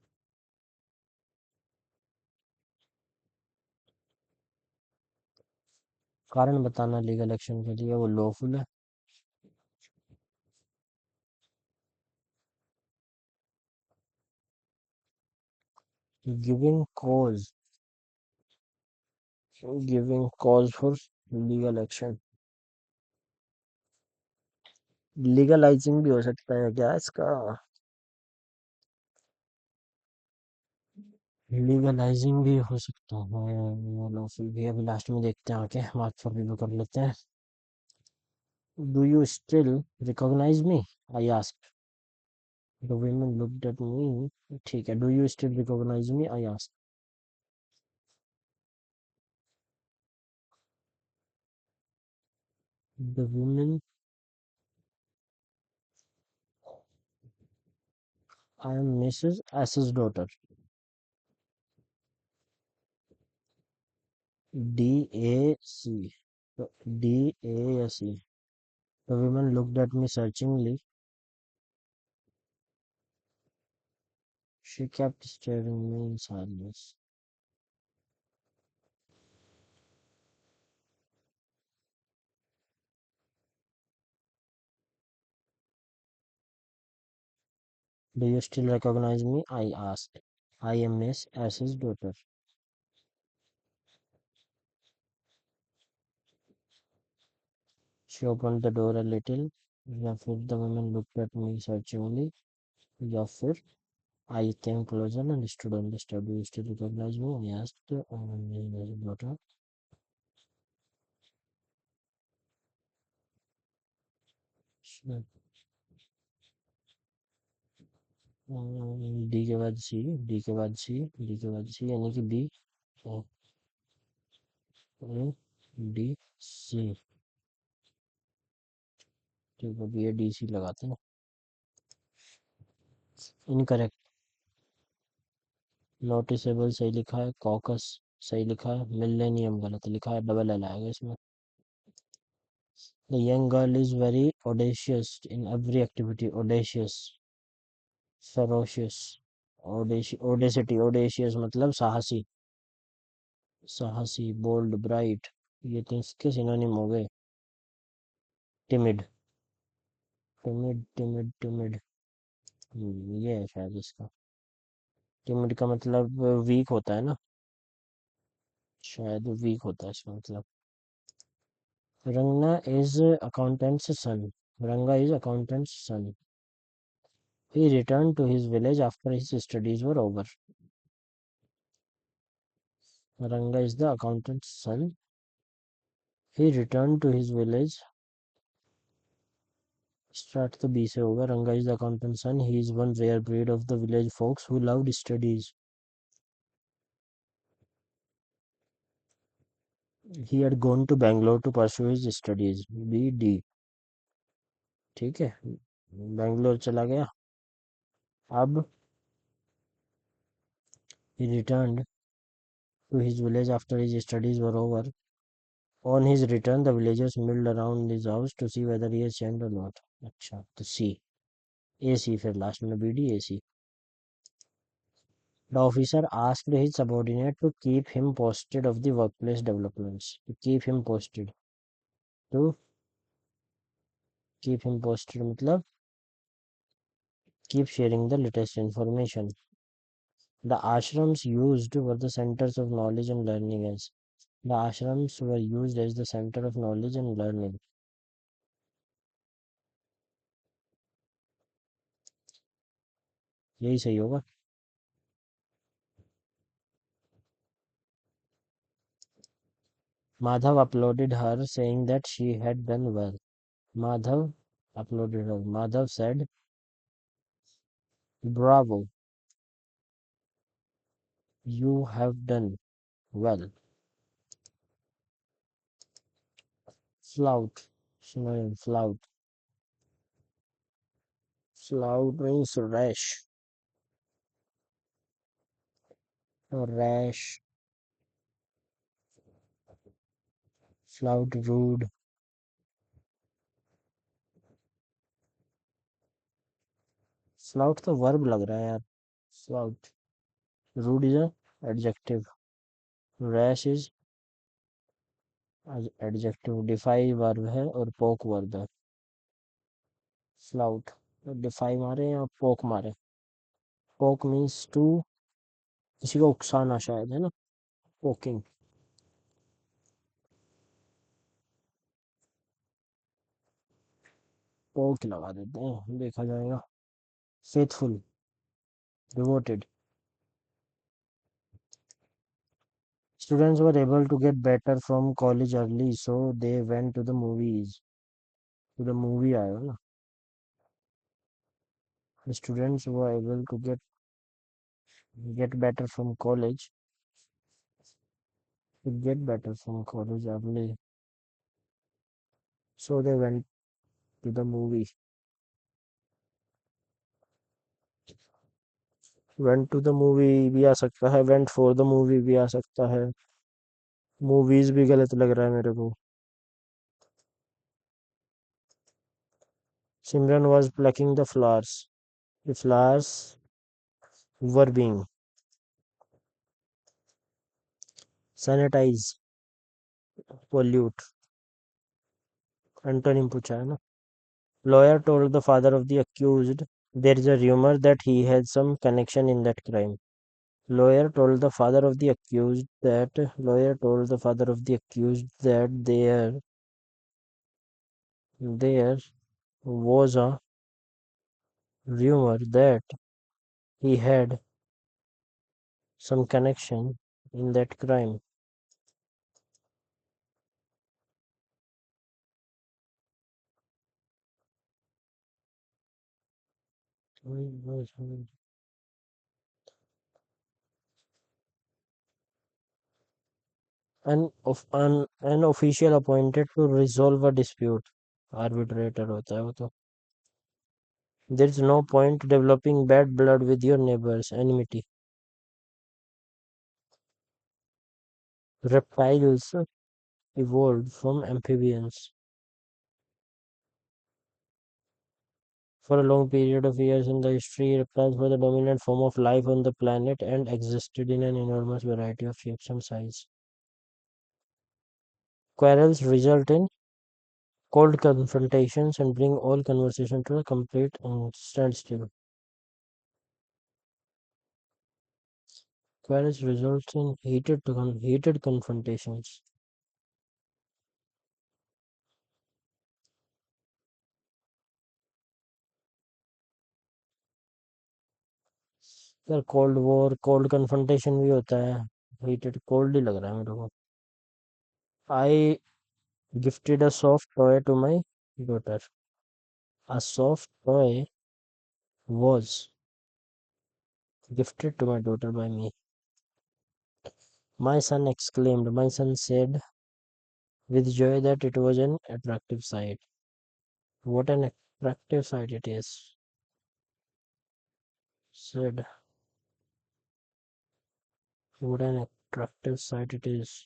[SPEAKER 1] कारण बताना legal action के लिए वो लॉफुल है. Giving cause. Giving cause for legal action. Legalising भी हो सकता है क्या इसका? लीगलाइजिंग भी हो सकता है, लॉफुल भी। अभी लास्ट में देखते हैं आके, मार्क फॉर भी कर लेते हैं। Do you still recognise me, I asked. The women looked at me। ठीक है, डू you still recognise me, I asked. The women, I am Mrs S's daughter. D A C, D A या C. The women looked at me searchingly। She kept staring me in silence। Do you still recognize me, I asked। I am Miss S's daughter। She opened the door a little। या फिर the woman looked at me searchingly। या फिर I came closer and stood on the step। Do you still recognize me, I asked। I am Miss S's daughter। D के बाद सी, D के बाद सी, D के बाद सी, यानी कि बी, ए, डी, सी। ठीक है, बी ए डी सी लगाते हैं। इनकरेक्ट। नोटिसेबल सही लिखा है, कॉकस सही लिखा है, मिलेनियम गलत लिखा है, डबल एल आएगा इसमें। The young girl is very audacious in every activity. Audacious, ferocious. Audacity, audacious मतलब साहसी, साहसी, बोल्ड, ब्राइट। ये तो इसके सिनोनिम हो गए। Timid, timid, timid, timid. ये है शायद इसका। टिमिड का मतलब वीक होता है ना, शायद वीक होता है इसका मतलब। रंगना is accountant's son. Ranga is accountant's son. He returned to his village after his studies were over। Ranga is the accountant's son। He returned to his village। Start तो B से होगा। Ranga is the accountant's son। He is one rare breed of the village folks who loved studies। He had gone to Bangalore to pursue his studies। B D। ठीक है, बैंगलोर चला गया। अब he returned to his village after his studies were over। On his return, the villagers milled around his house to see whether he has changed or not। अच्छा, तो C, A C, फिर last में B D A C। The officer asked his subordinate to keep him posted of the workplace developments। To keep him posted, to keep him posted मतलब keep sharing the latest information। The ashrams used were the centers of knowledge and learning as। The ashrams were used as the center of knowledge and learning। यही सही होगा। Madhav uploaded her saying that she had done well। Madhav uploaded her। Madhav said, bravo, you have done well। Flout, synonym, flout। Flout means rash, rash, flout, rude। Flout तो verb लग रहा है यार। Flout. Rude is adjective. Rash is adjective. Defy verb है और पोक verb है। Flout, DeFi मारे या पोक मारे। पोक मीन्स टू, किसी को उकसाना शायद, है ना, पोकिंग। पोक लगा देते हैं, देखा जाएगा। Faithful, devoted. Students were able to get better from college early, so they went to the movies. To the movie आया ना. The students were able to get better from college. To get better from college early, so they went to the movie. Went to the movie भी आ सकता है. Went for the movie भी आ सकता है. Movies भी गलत लग रहा है मेरे को. Simran was plucking the flowers. The flowers were being sanitized, pollute. Antonym पूछा है ना. Lawyer told the father of the accused there is a rumor that he had some connection in that crime. Lawyer told the father of the accused that there was a rumor that he had some connection in that crime. An official appointed to resolve a dispute. Arbitrator होता है वो तो. There is no point developing bad blood with your neighbors. Enmity. Reptiles evolved from amphibians. For a long period of years in the history, reptiles were the dominant form of life on the planet and existed in an enormous variety of shapes and sizes. Quarrels result in cold confrontations and bring all conversation to a complete standstill. Quarrels result in heated confrontations. यार cold war cold confrontation भी होता है. Heated cold ही लग रहा है मेरे को. I gifted a soft toy to my daughter. A soft toy was gifted to my daughter by me. My son exclaimed. My son said with joy that it was an attractive sight. What an attractive sight it is, said. What an attractive sight it is.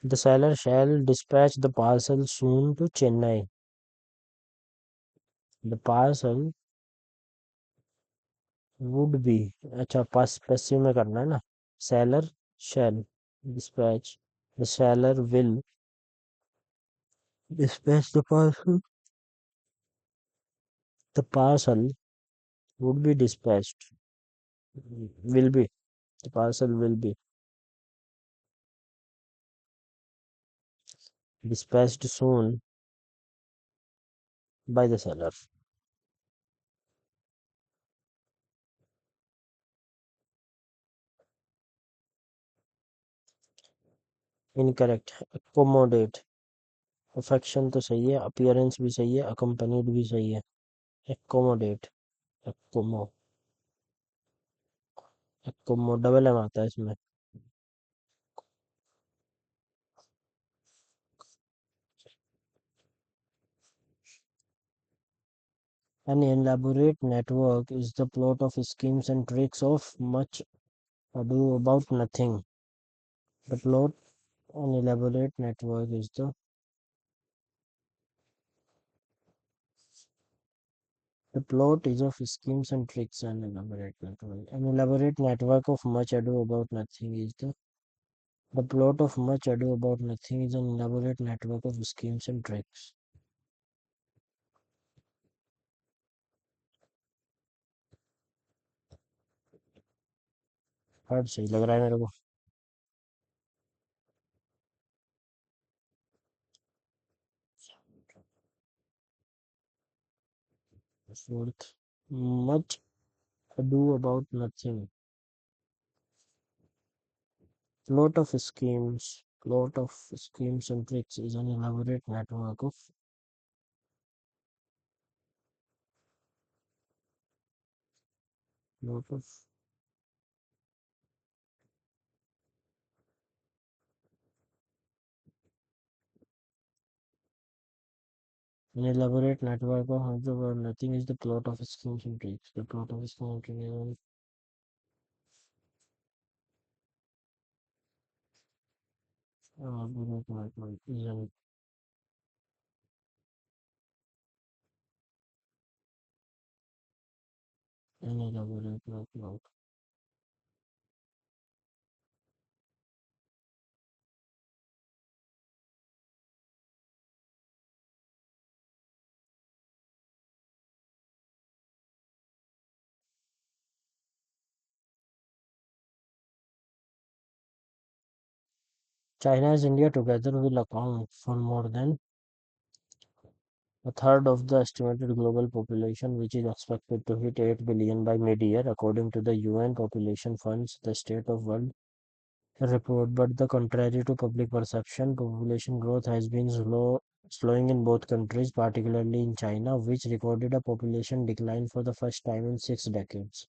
[SPEAKER 1] The seller shall dispatch the parcel soon to Chennai. The parcel would be. अच्छा पास passive में करना है ना. Seller shall dispatch. The seller will dispatch the parcel. The parcel would be dispatched. Will be. The parcel will be dispatched soon by the seller. Incorrect. Accommodate. Affection तो सही है. Appearance भी सही है. Accompanied भी सही है. Accommodate. Accommo. Accommo double M आता है इसमें. An elaborate network is the plot of schemes and tricks of much ado about nothing. The plot, an elaborate network is the plot is of schemes and tricks and elaborate network. An elaborate network of much ado about nothing is the plot of much ado about nothing is an elaborate network of schemes and tricks. Heard सही लग रहा है मेरे को. Fourth, much ado about nothing. Plot of schemes and tricks is an elaborate network of plot of an elaborate network of the word nothing is the plot of schemes and tricks. The plot of schemes and tricks is an elaborate network. China and India together will account for more than a third of the estimated global population, which is expected to hit 8 billion by mid-year, according to the UN Population Fund's The State of World report. But the contrary to public perception, population growth has been slowing in both countries, particularly in China, which recorded a population decline for the first time in 6 decades.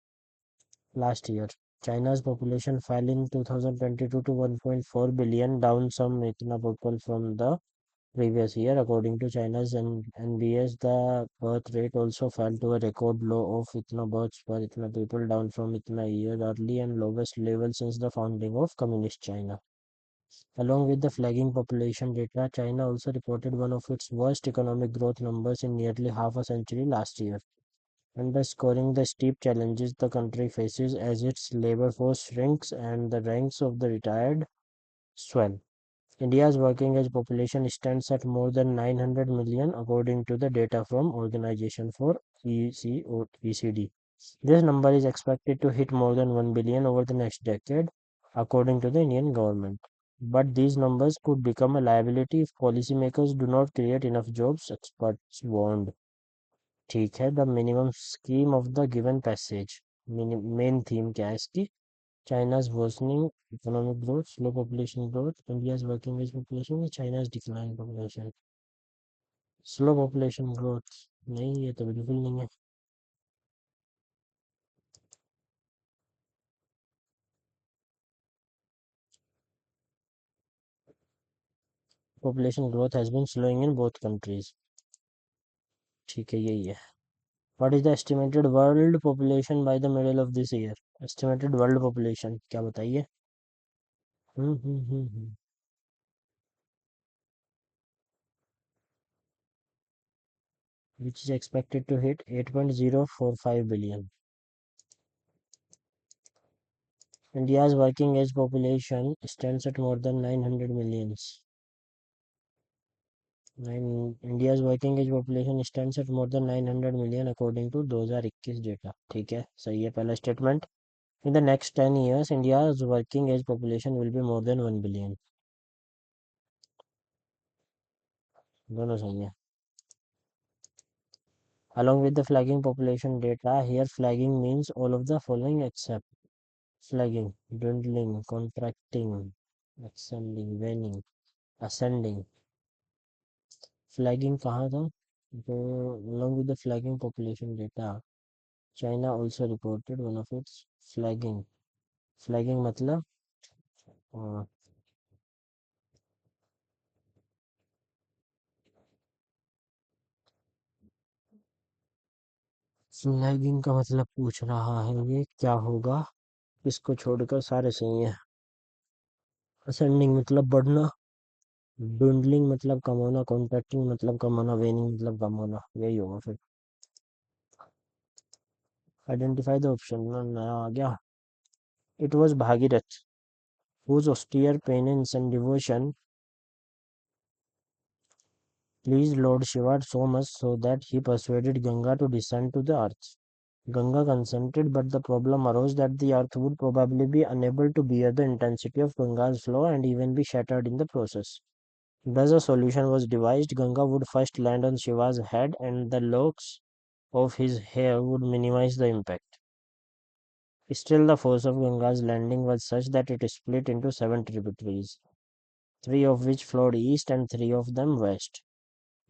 [SPEAKER 1] Last year, China's population fell in 2022 to 1.4 billion, down some itna people from the previous year. According to China's NBS, the birth rate also fell to a record low of itna births per itna people, down from itna year early and lowest level since the founding of Communist China. Along with the flagging population data, China also reported one of its worst economic growth numbers in nearly half a century last year, underscoring the steep challenges the country faces as its labor force shrinks and the ranks of the retired swell. India's working age population stands at more than 900 million, according to the data from Organization for ECD. This number is expected to hit more than 1 billion over the next decade, according to the Indian government. But these numbers could become a liability if policymakers do not create enough jobs, experts warned. ठीक है, the minimum scheme of the given passage main theme क्या है इसकी? China's worsening economic growth, slow population growth, India's working age population, China's declining population. Slow population growth नहीं, ये तो बिल्कुल नहीं है. Population growth has been slowing in both countries. ठीक है, यही है. What is the estimated world population by the middle of this year? Estimated world population क्या बताइए? हम्म. Which is expected to hit 8.045 billion. India's working age population stands at more than 900 millions. India's working age population stands at more than 900 million according to 2021 data. ठीक है, सही है पहला statement. In the next 10 years, India's working age population will be more than 1 billion. दोनों सही है. Along with the flagging population data, here flagging means all of the following except flagging, dwindling, contracting, ascending, waning, ascending. Flagging कहाँ था? तो along with the flagging population data, China also reported one of its flagging. Flagging मतलब flagging का मतलब पूछ रहा है ये क्या होगा. इसको छोड़कर सारे सही है. असेंडिंग मतलब बढ़ना, डुंडलिंग मतलब कम होना, कॉन्ट्रैक्टिंग मतलब कम होना, वेनिंग मतलब कम होना, यही होगा फिर. आइडेंटिफाई द ऑप्शन नया आ गया. It was Bhagirath whose austere penance and devotion pleased Lord Shiva so much so that he persuaded Ganga to descend to the earth. Ganga consented, but the problem arose that the earth would probably be unable to bear the intensity of Ganga's flow and even be shattered in the process. Thus, a solution was devised. Ganga would first land on Shiva's head, and the loks of his hair would minimize the impact. Still, the force of Ganga's landing was such that it split into seven tributaries, three of which flowed east and three of them west.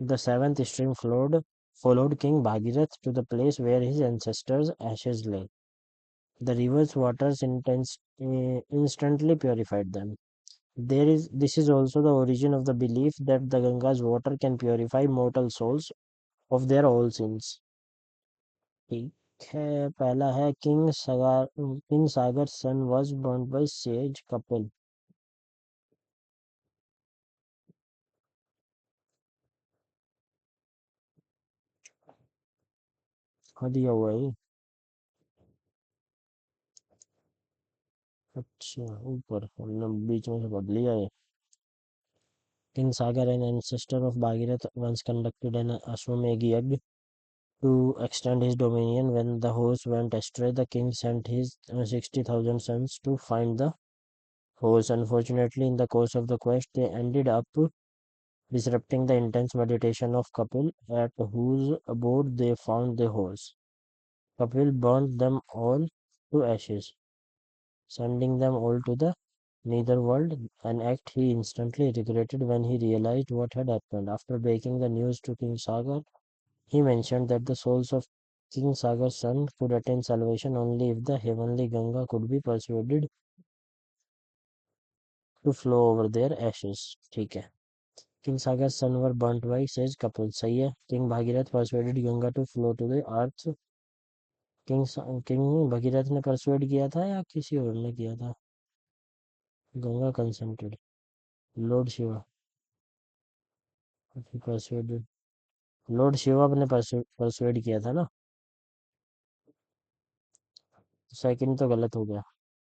[SPEAKER 1] The seventh stream followed King Bhagirath to the place where his ancestors' ashes lay. The river's waters instantly purified them. This is also the origin of the belief that the Ganga's water can purify mortal souls of their all sins. ठीक है, पहला है king Sagar son was burnt by sage couple. हाँ दिया हुआ है। अच्छा ऊपर हमने बीच में से पढ़ लिया है। King Sagar, an ancestor of Bhagirath, once conducted an Ashwamedh yagna to extend his dominion. When the horse went astray, the king sent his 60,000 sons to find the horse. Unfortunately, in the course of the quest, they ended up disrupting the intense meditation of Kapil, at whose abode they found the horse. Kapil burned them all to ashes, sending them all to the netherworld, an act he instantly regretted when he realized what had happened. After breaking the news to King Sagar, he mentioned that the souls of King Sagar's son could attain salvation only if the heavenly Ganga could be persuaded to flow over their ashes. ठीक है. King Sagar's son were burnt by sage couple. सही है. King Bhagirath persuaded Ganga to flow to the earth. King Bhagirath ने persuade किया था या किसी और ने किया था? Ganga consented. Lord Shiva persuaded. Lord Shiva ने परसुएड किया था ना. सेकंड तो गलत हो गया.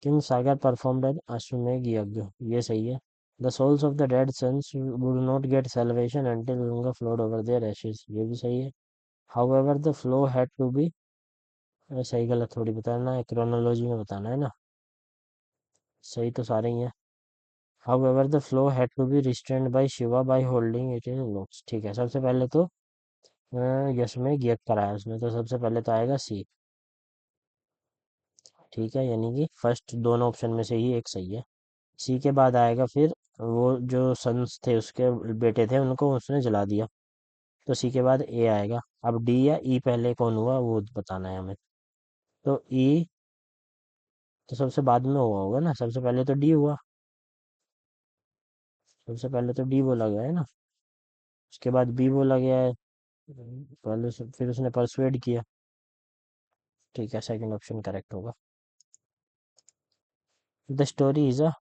[SPEAKER 1] किंग सागर परफॉर्म्ड एन अश्वमेध यज्ञ. ये सही है. The souls of the dead sons would not get salvation until Ganga flowed over their ashes. ये भी सही है. However, the flow had to be. सही गलत थोड़ी बताना है, क्रोनोलॉजी में बताना है ना. सही तो सारे ही हैं. However, the flow had to be restrained by Shiva by holding it in locks. ठीक है, सबसे पहले तो यश में यज्ञ कराया उसने, तो सबसे पहले तो आएगा सी. ठीक है, यानी कि फर्स्ट दोनों ऑप्शन में से ही एक सही है. सी के बाद आएगा फिर वो जो सन्स थे उसके बेटे थे उनको उसने जला दिया, तो सी के बाद ए आएगा. अब डी या ई पहले कौन हुआ वो बताना है हमें. तो ई तो सबसे बाद में हुआ होगा ना, सबसे पहले तो डी हुआ. सबसे पहले तो डी बोला गया है ना, उसके बाद बी बोला गया है. फिर उसने परसुएड किया. ठीक है, सेकंड ऑप्शन करेक्ट होगा. The story is a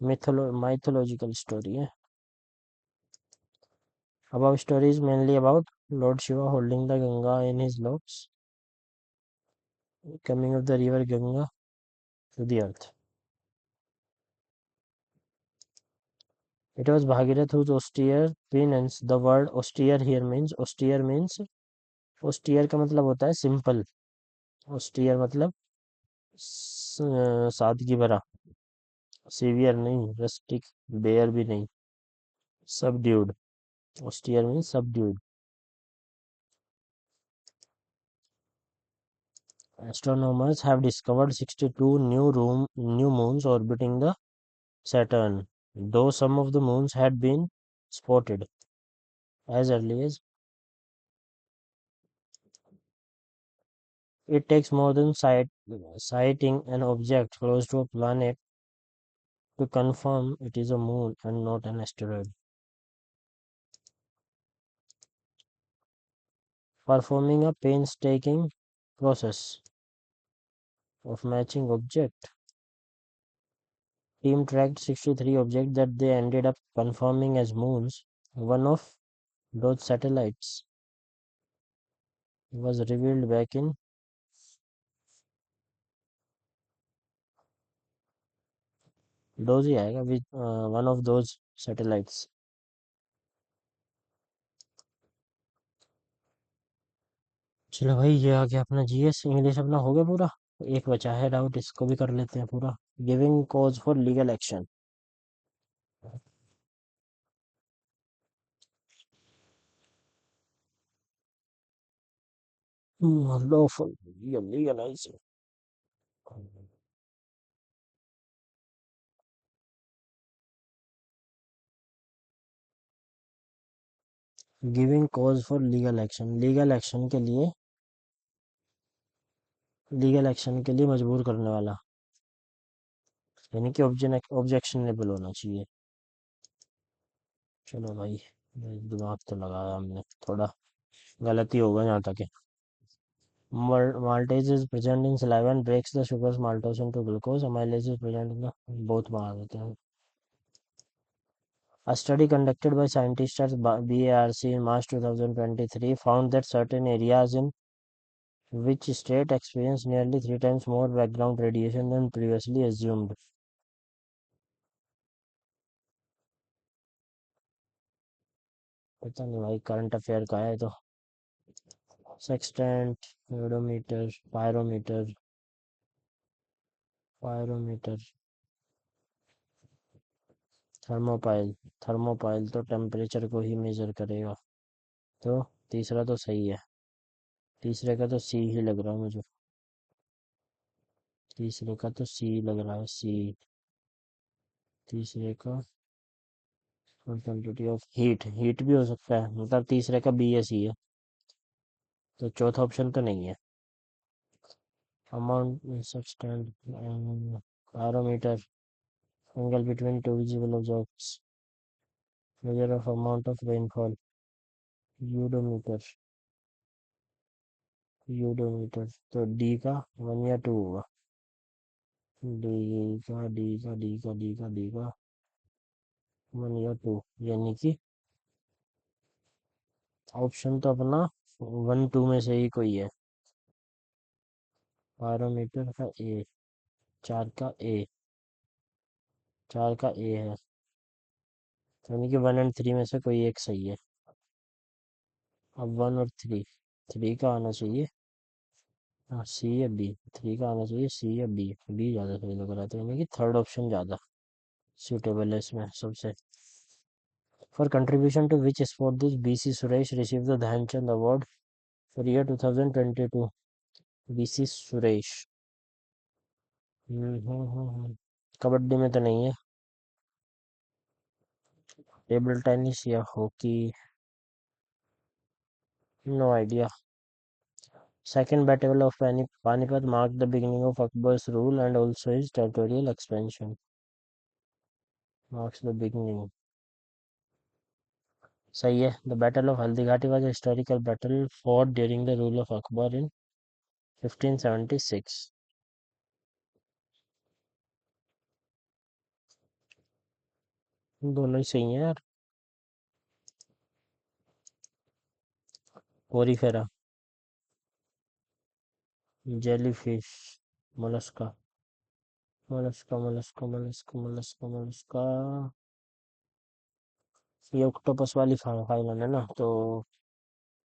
[SPEAKER 1] mythological story है. Above story is mainly about Lord Shiva holding the Ganga in his locks, coming of the river Ganga to the earth. It was Bhagirath whose austere penance. The word austere here means austere का मतलब होता है simple. austere मतलब सादगी भरा. Severe नहीं, rustic, bear भी नहीं. Subdued. austere means subdued. Astronomers have discovered 62 new moons orbiting the Saturn, though some of the moons had been spotted as early as. It takes more than sighting an object close to a planet to confirm it is a moon and not an asteroid. Performing a painstaking process of matching object. Team tracked 63 objects that they ended up confirming as moons. One of those satellites was revealed back in. Those ही आएगा with one of those satellites. चलो भाई, ये आ गया अपना GS. English अपना हो गया पूरा. एक बचा है डाउट, इसको भी कर लेते हैं पूरा. Giving cause for legal action. lawful legalize giving cause for legal action के लिए मजबूर करने वाला, यानी कि ऑब्जेक्शनेबल होना चाहिए। चलो भाई, दिमाग तो लगाया हमने थोड़ा, गलती होगा जहाँ तक है। Maltase is present in saliva and breaks the sugars maltose into glucose. Amylase is present in the both मार देते हैं। A study conducted by scientists at BARC in March 2023 found that certain areas in which state experience nearly 3 times more background radiation than previously assumed. पता नहीं भाई, current affair का है तो। Sextant, odometer, pyrometer, pyrometer, thermopile. Thermopile तो temperature को ही major करेगा। तो तीसरा तो सही है। तीसरे का तो सी ही लग रहा है मुझे। तीसरे का तो सी लग रहा है, सी। तीसरे का क्वांटिटी ऑफ हीट, हीट भी हो सकता है, मतलब तीसरे का बी या सी है। तो चौथा ऑप्शन तो नहीं है। Amount substance, barometer, angle between two visible objects, measure of amount of rainfall, udometer. Udometer तो डी का 1 या 2 होगा। डी का 1 या 2, यानी कि ऑप्शन तो अपना 1 2 में से ही कोई है। बैरोमीटर का ए, चार का ए, चार का ए है, तो यानी कि 1 और 3 में से कोई एक सही है। अब 1 और 3, थ्री का आना चाहिए। हाँ, सी या बी, थ्री का आना चाहिए, सी या बी, बी ज़्यादा सही लग रहा था, यानी कि थर्ड ऑप्शन ज़्यादा सूटेबल है इसमें सबसे। For contribution to which sport this BC Suresh receive the Dhyan Chand award for year 2022। BC Suresh. Kabaddi में तो नहीं है। टेबल टेनिस या hockey, no idea. Second Battle of Panipat marked the beginning of Akbar's rule and also his territorial expansion. Marks the beginning. सही है। The Battle of Haldi Ghati was a historical battle fought during the rule of Akbar in 1576. दोनों ही सही हैं यार। Porifera, jellyfish, Mollusca, Mollusca, Mollusca, Mollusca, Mollusca, Mollusca. ये octopus वाली final है ना, तो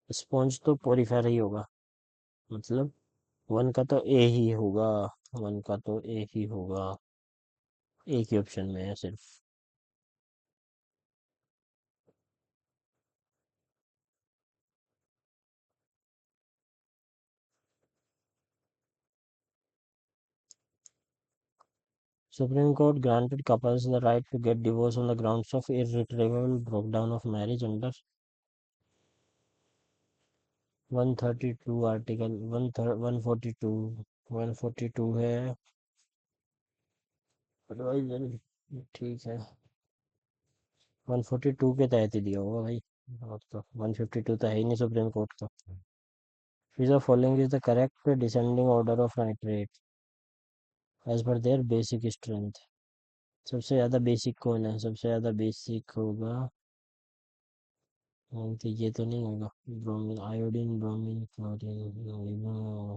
[SPEAKER 1] स्पॉन्ज तो पोरीफेरा ही होगा। मतलब वन का तो ए ही होगा। वन का तो ए ही होगा। एक ही ऑप्शन में है सिर्फ। Supreme Court granted couples the right to get divorced on the grounds of irretrievable breakdown of marriage under 132 article 142। 142 है एडवाइजरी, ठीक है। 142 के तहत ही दिया होगा भाई। और तो 152 तो है ही नहीं सुप्रीम कोर्ट का। Which of following is the correct descending order of nitrate as per their basic strength? सबसे ज़्यादा बेसिक कौन है? सबसे ज़्यादा बेसिक होगा, तो ये तो नहीं होगा। Bromine, iodine, bromine, chlorine,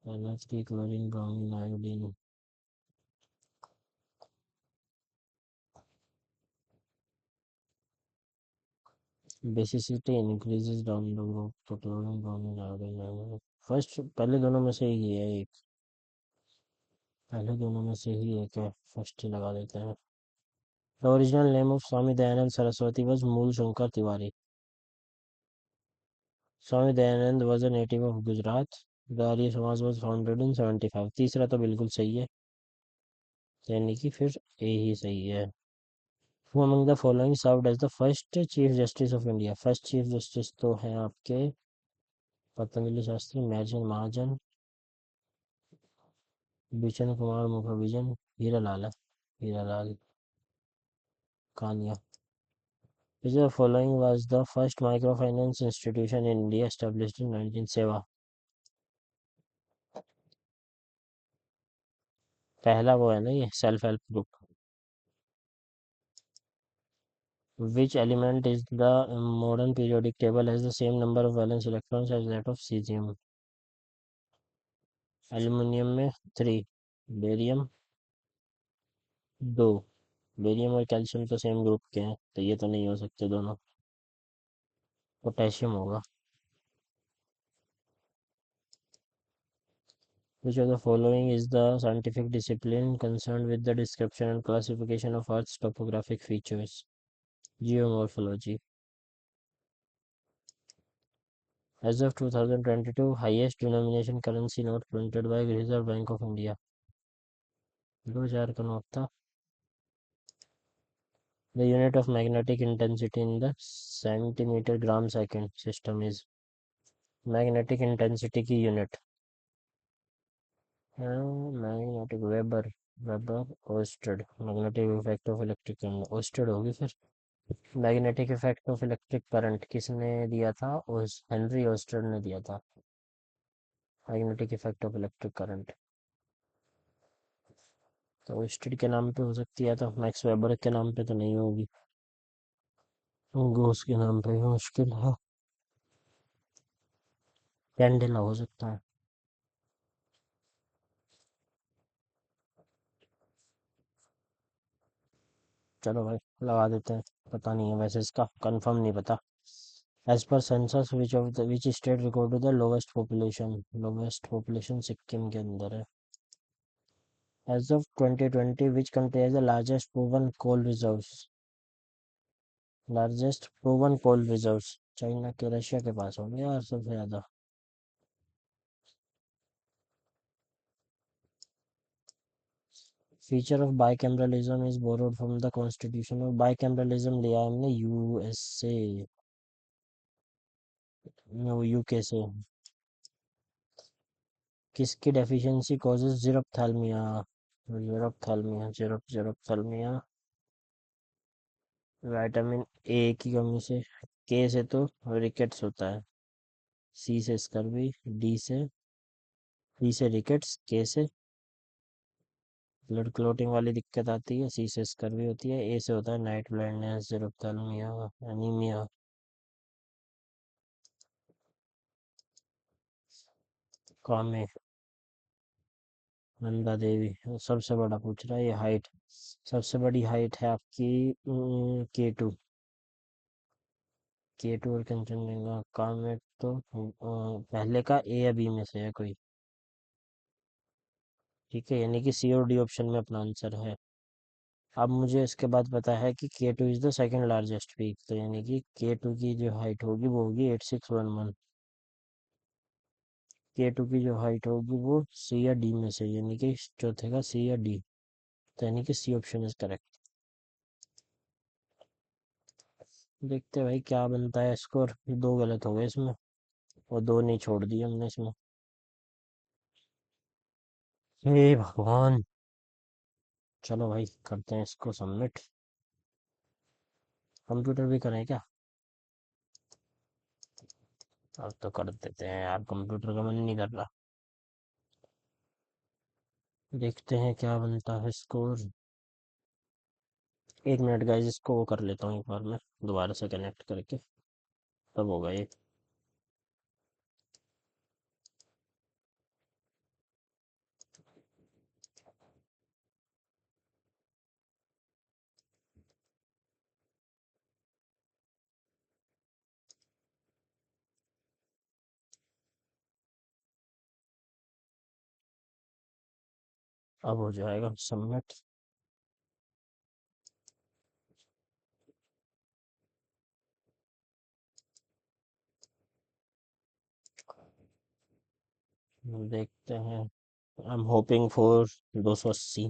[SPEAKER 1] NH3, chlorine, bromine, iodine. Basicity increases down the group, तो क्लोरीन, ब्रोमीन, आयोडीन। फर्स्ट, पहले दोनों में से ही है एक। पहले दोनों में से ही एक है, फर्स्ट ही लगा देते हैं। The original name of Swami Dayanand Saraswati was Mool Shankar Tiwari. Swami Dayanand was a native of Gujarat. The Arya Samaj was founded in 75. तीसरा तो बिल्कुल सही है, यानी कि फिर ए ही सही है. Who among the following served as the first chief justice of India. First chief justice तो हैं आपके पतंजलि शास्त्री, मैजन महाजन, बिशन कुमार मुखर्जी, हीरालाल है, Hiralal Kania. Which of the following was the first microfinance institution in India established in 1907? पहला वो है ना ये self help group. Which element is the modern periodic table has the same number of valence electrons as that of cesium? Aluminium में 3, barium 2. Barium और calcium तो same group के हैं, तो ये तो नहीं हो सकते दोनों. पोटेशियम होगा. Which of the following is the scientific discipline concerned with the description and classification of Earth's topographic features? Geomorphology. As of 2022, highest denomination currency note printed by Reserve Bank of India. 2000 का note था. The unit of magnetic intensity in the centimeter gram second system is. Magnetic intensity की unit. Magnetic Weber. Weber Oersted. Magnetic effect of electric current. Oersted होगी फिर. Magnetic effect of electric current किसने दिया था? उस Henry oyster ने दिया था. Magnetic effect of electric current तो ओस्टेड के नाम पे हो सकती है, तो मैक्स वेबर के नाम पे तो नहीं होगी. गोस के नाम पे मुश्किल है. कैंडेला हो सकता है. चलो भाई लगा देते हैं. पता नहीं है वैसे, इसका कंफर्म नहीं पता. As per census which state record the lowest population. Lowest population Sikkim के अंदर है. As of 2020 which country has the largest proven coal reserves. Largest proven coal reserves China के, रशिया के पास होंगे यार सबसे ज्यादा. Feature of bicameralism is borrowed from the constitution. Of bicameralism लिया है हमने यूएस से, यूके से. किसकी deficiency causes xerophthalmia. Xerophthalmia xerophthalmia vitamin A की कमी से. के से तो रिकेट्स होता है. सी से स्कर्वी. डी से, डी से रिकेट्स. के से ब्लड क्लोटिंग वाली दिक्कत आती है. सी से स्कर्वी होती है. ए से होता है नाइट ब्लाइंडनेस, जीरोप्थैल्मिया, एनीमिया. कामे, नंदा देवी. सबसे बड़ा पूछ रहा है ये हाइट. सबसे बड़ी हाइट है आपकी K2. K2 और कंचनजंगा. कामेट तो पहले का ए या बी में से है कोई. ठीक है, यानी कि सी और डी ऑप्शन में अपना आंसर है. अब मुझे इसके बाद पता है कि K2 is the second largest peak, तो यानी कि K2 की जो हाइट होगी वो होगी 8611. K2 की जो हाइट होगी वो सी या डी में से, यानी कि चौथे का सी या डी. तो यानी कि सी ऑप्शन इज करेक्ट. देखते हैं भाई क्या बनता है स्कोर. दो गलत हो गए इसमें, और दो नहीं छोड़ दिए हमने इसमें. हे भगवान. चलो भाई करते हैं इसको सबमिट. कंप्यूटर भी करें क्या? अब तो कर देते हैं यार, कंप्यूटर का मन नहीं कर रहा. देखते हैं क्या बनता है स्कोर. एक मिनट गाइस, इसको वो कर लेता हूँ एक बार मैं, दोबारा से कनेक्ट करके. तब होगा ये. अब हो जाएगा सबमिट. देखते हैं। I am hoping for 280।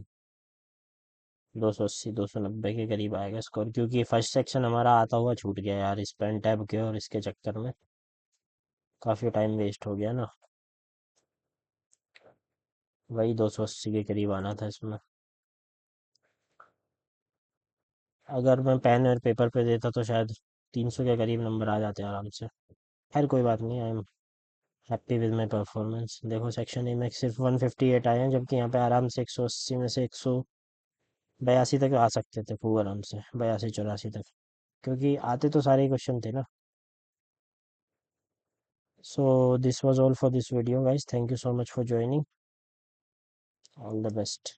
[SPEAKER 1] 280 290 के करीब आएगा स्कोर, क्योंकि फर्स्ट सेक्शन हमारा आता हुआ छूट गया यार इस पेन टैब के और इसके चक्कर में। काफ़ी टाइम वेस्ट हो गया ना। वही 280 के करीब आना था इसमें। अगर मैं पेन और पेपर पे देता तो शायद 300 के करीब नंबर आ जाते आराम से। खैर कोई बात नहीं, I am happy with my performance. देखो सेक्शन ए में सिर्फ 158 आए हैं, जबकि यहाँ पे आराम से 180 में से 182 तक आ सकते थे खूब आराम से, 82 84 तक, क्योंकि आते तो सारे ही क्वेश्चन थे ना। So this was all for this video guys, thank you so much for joining. All the best.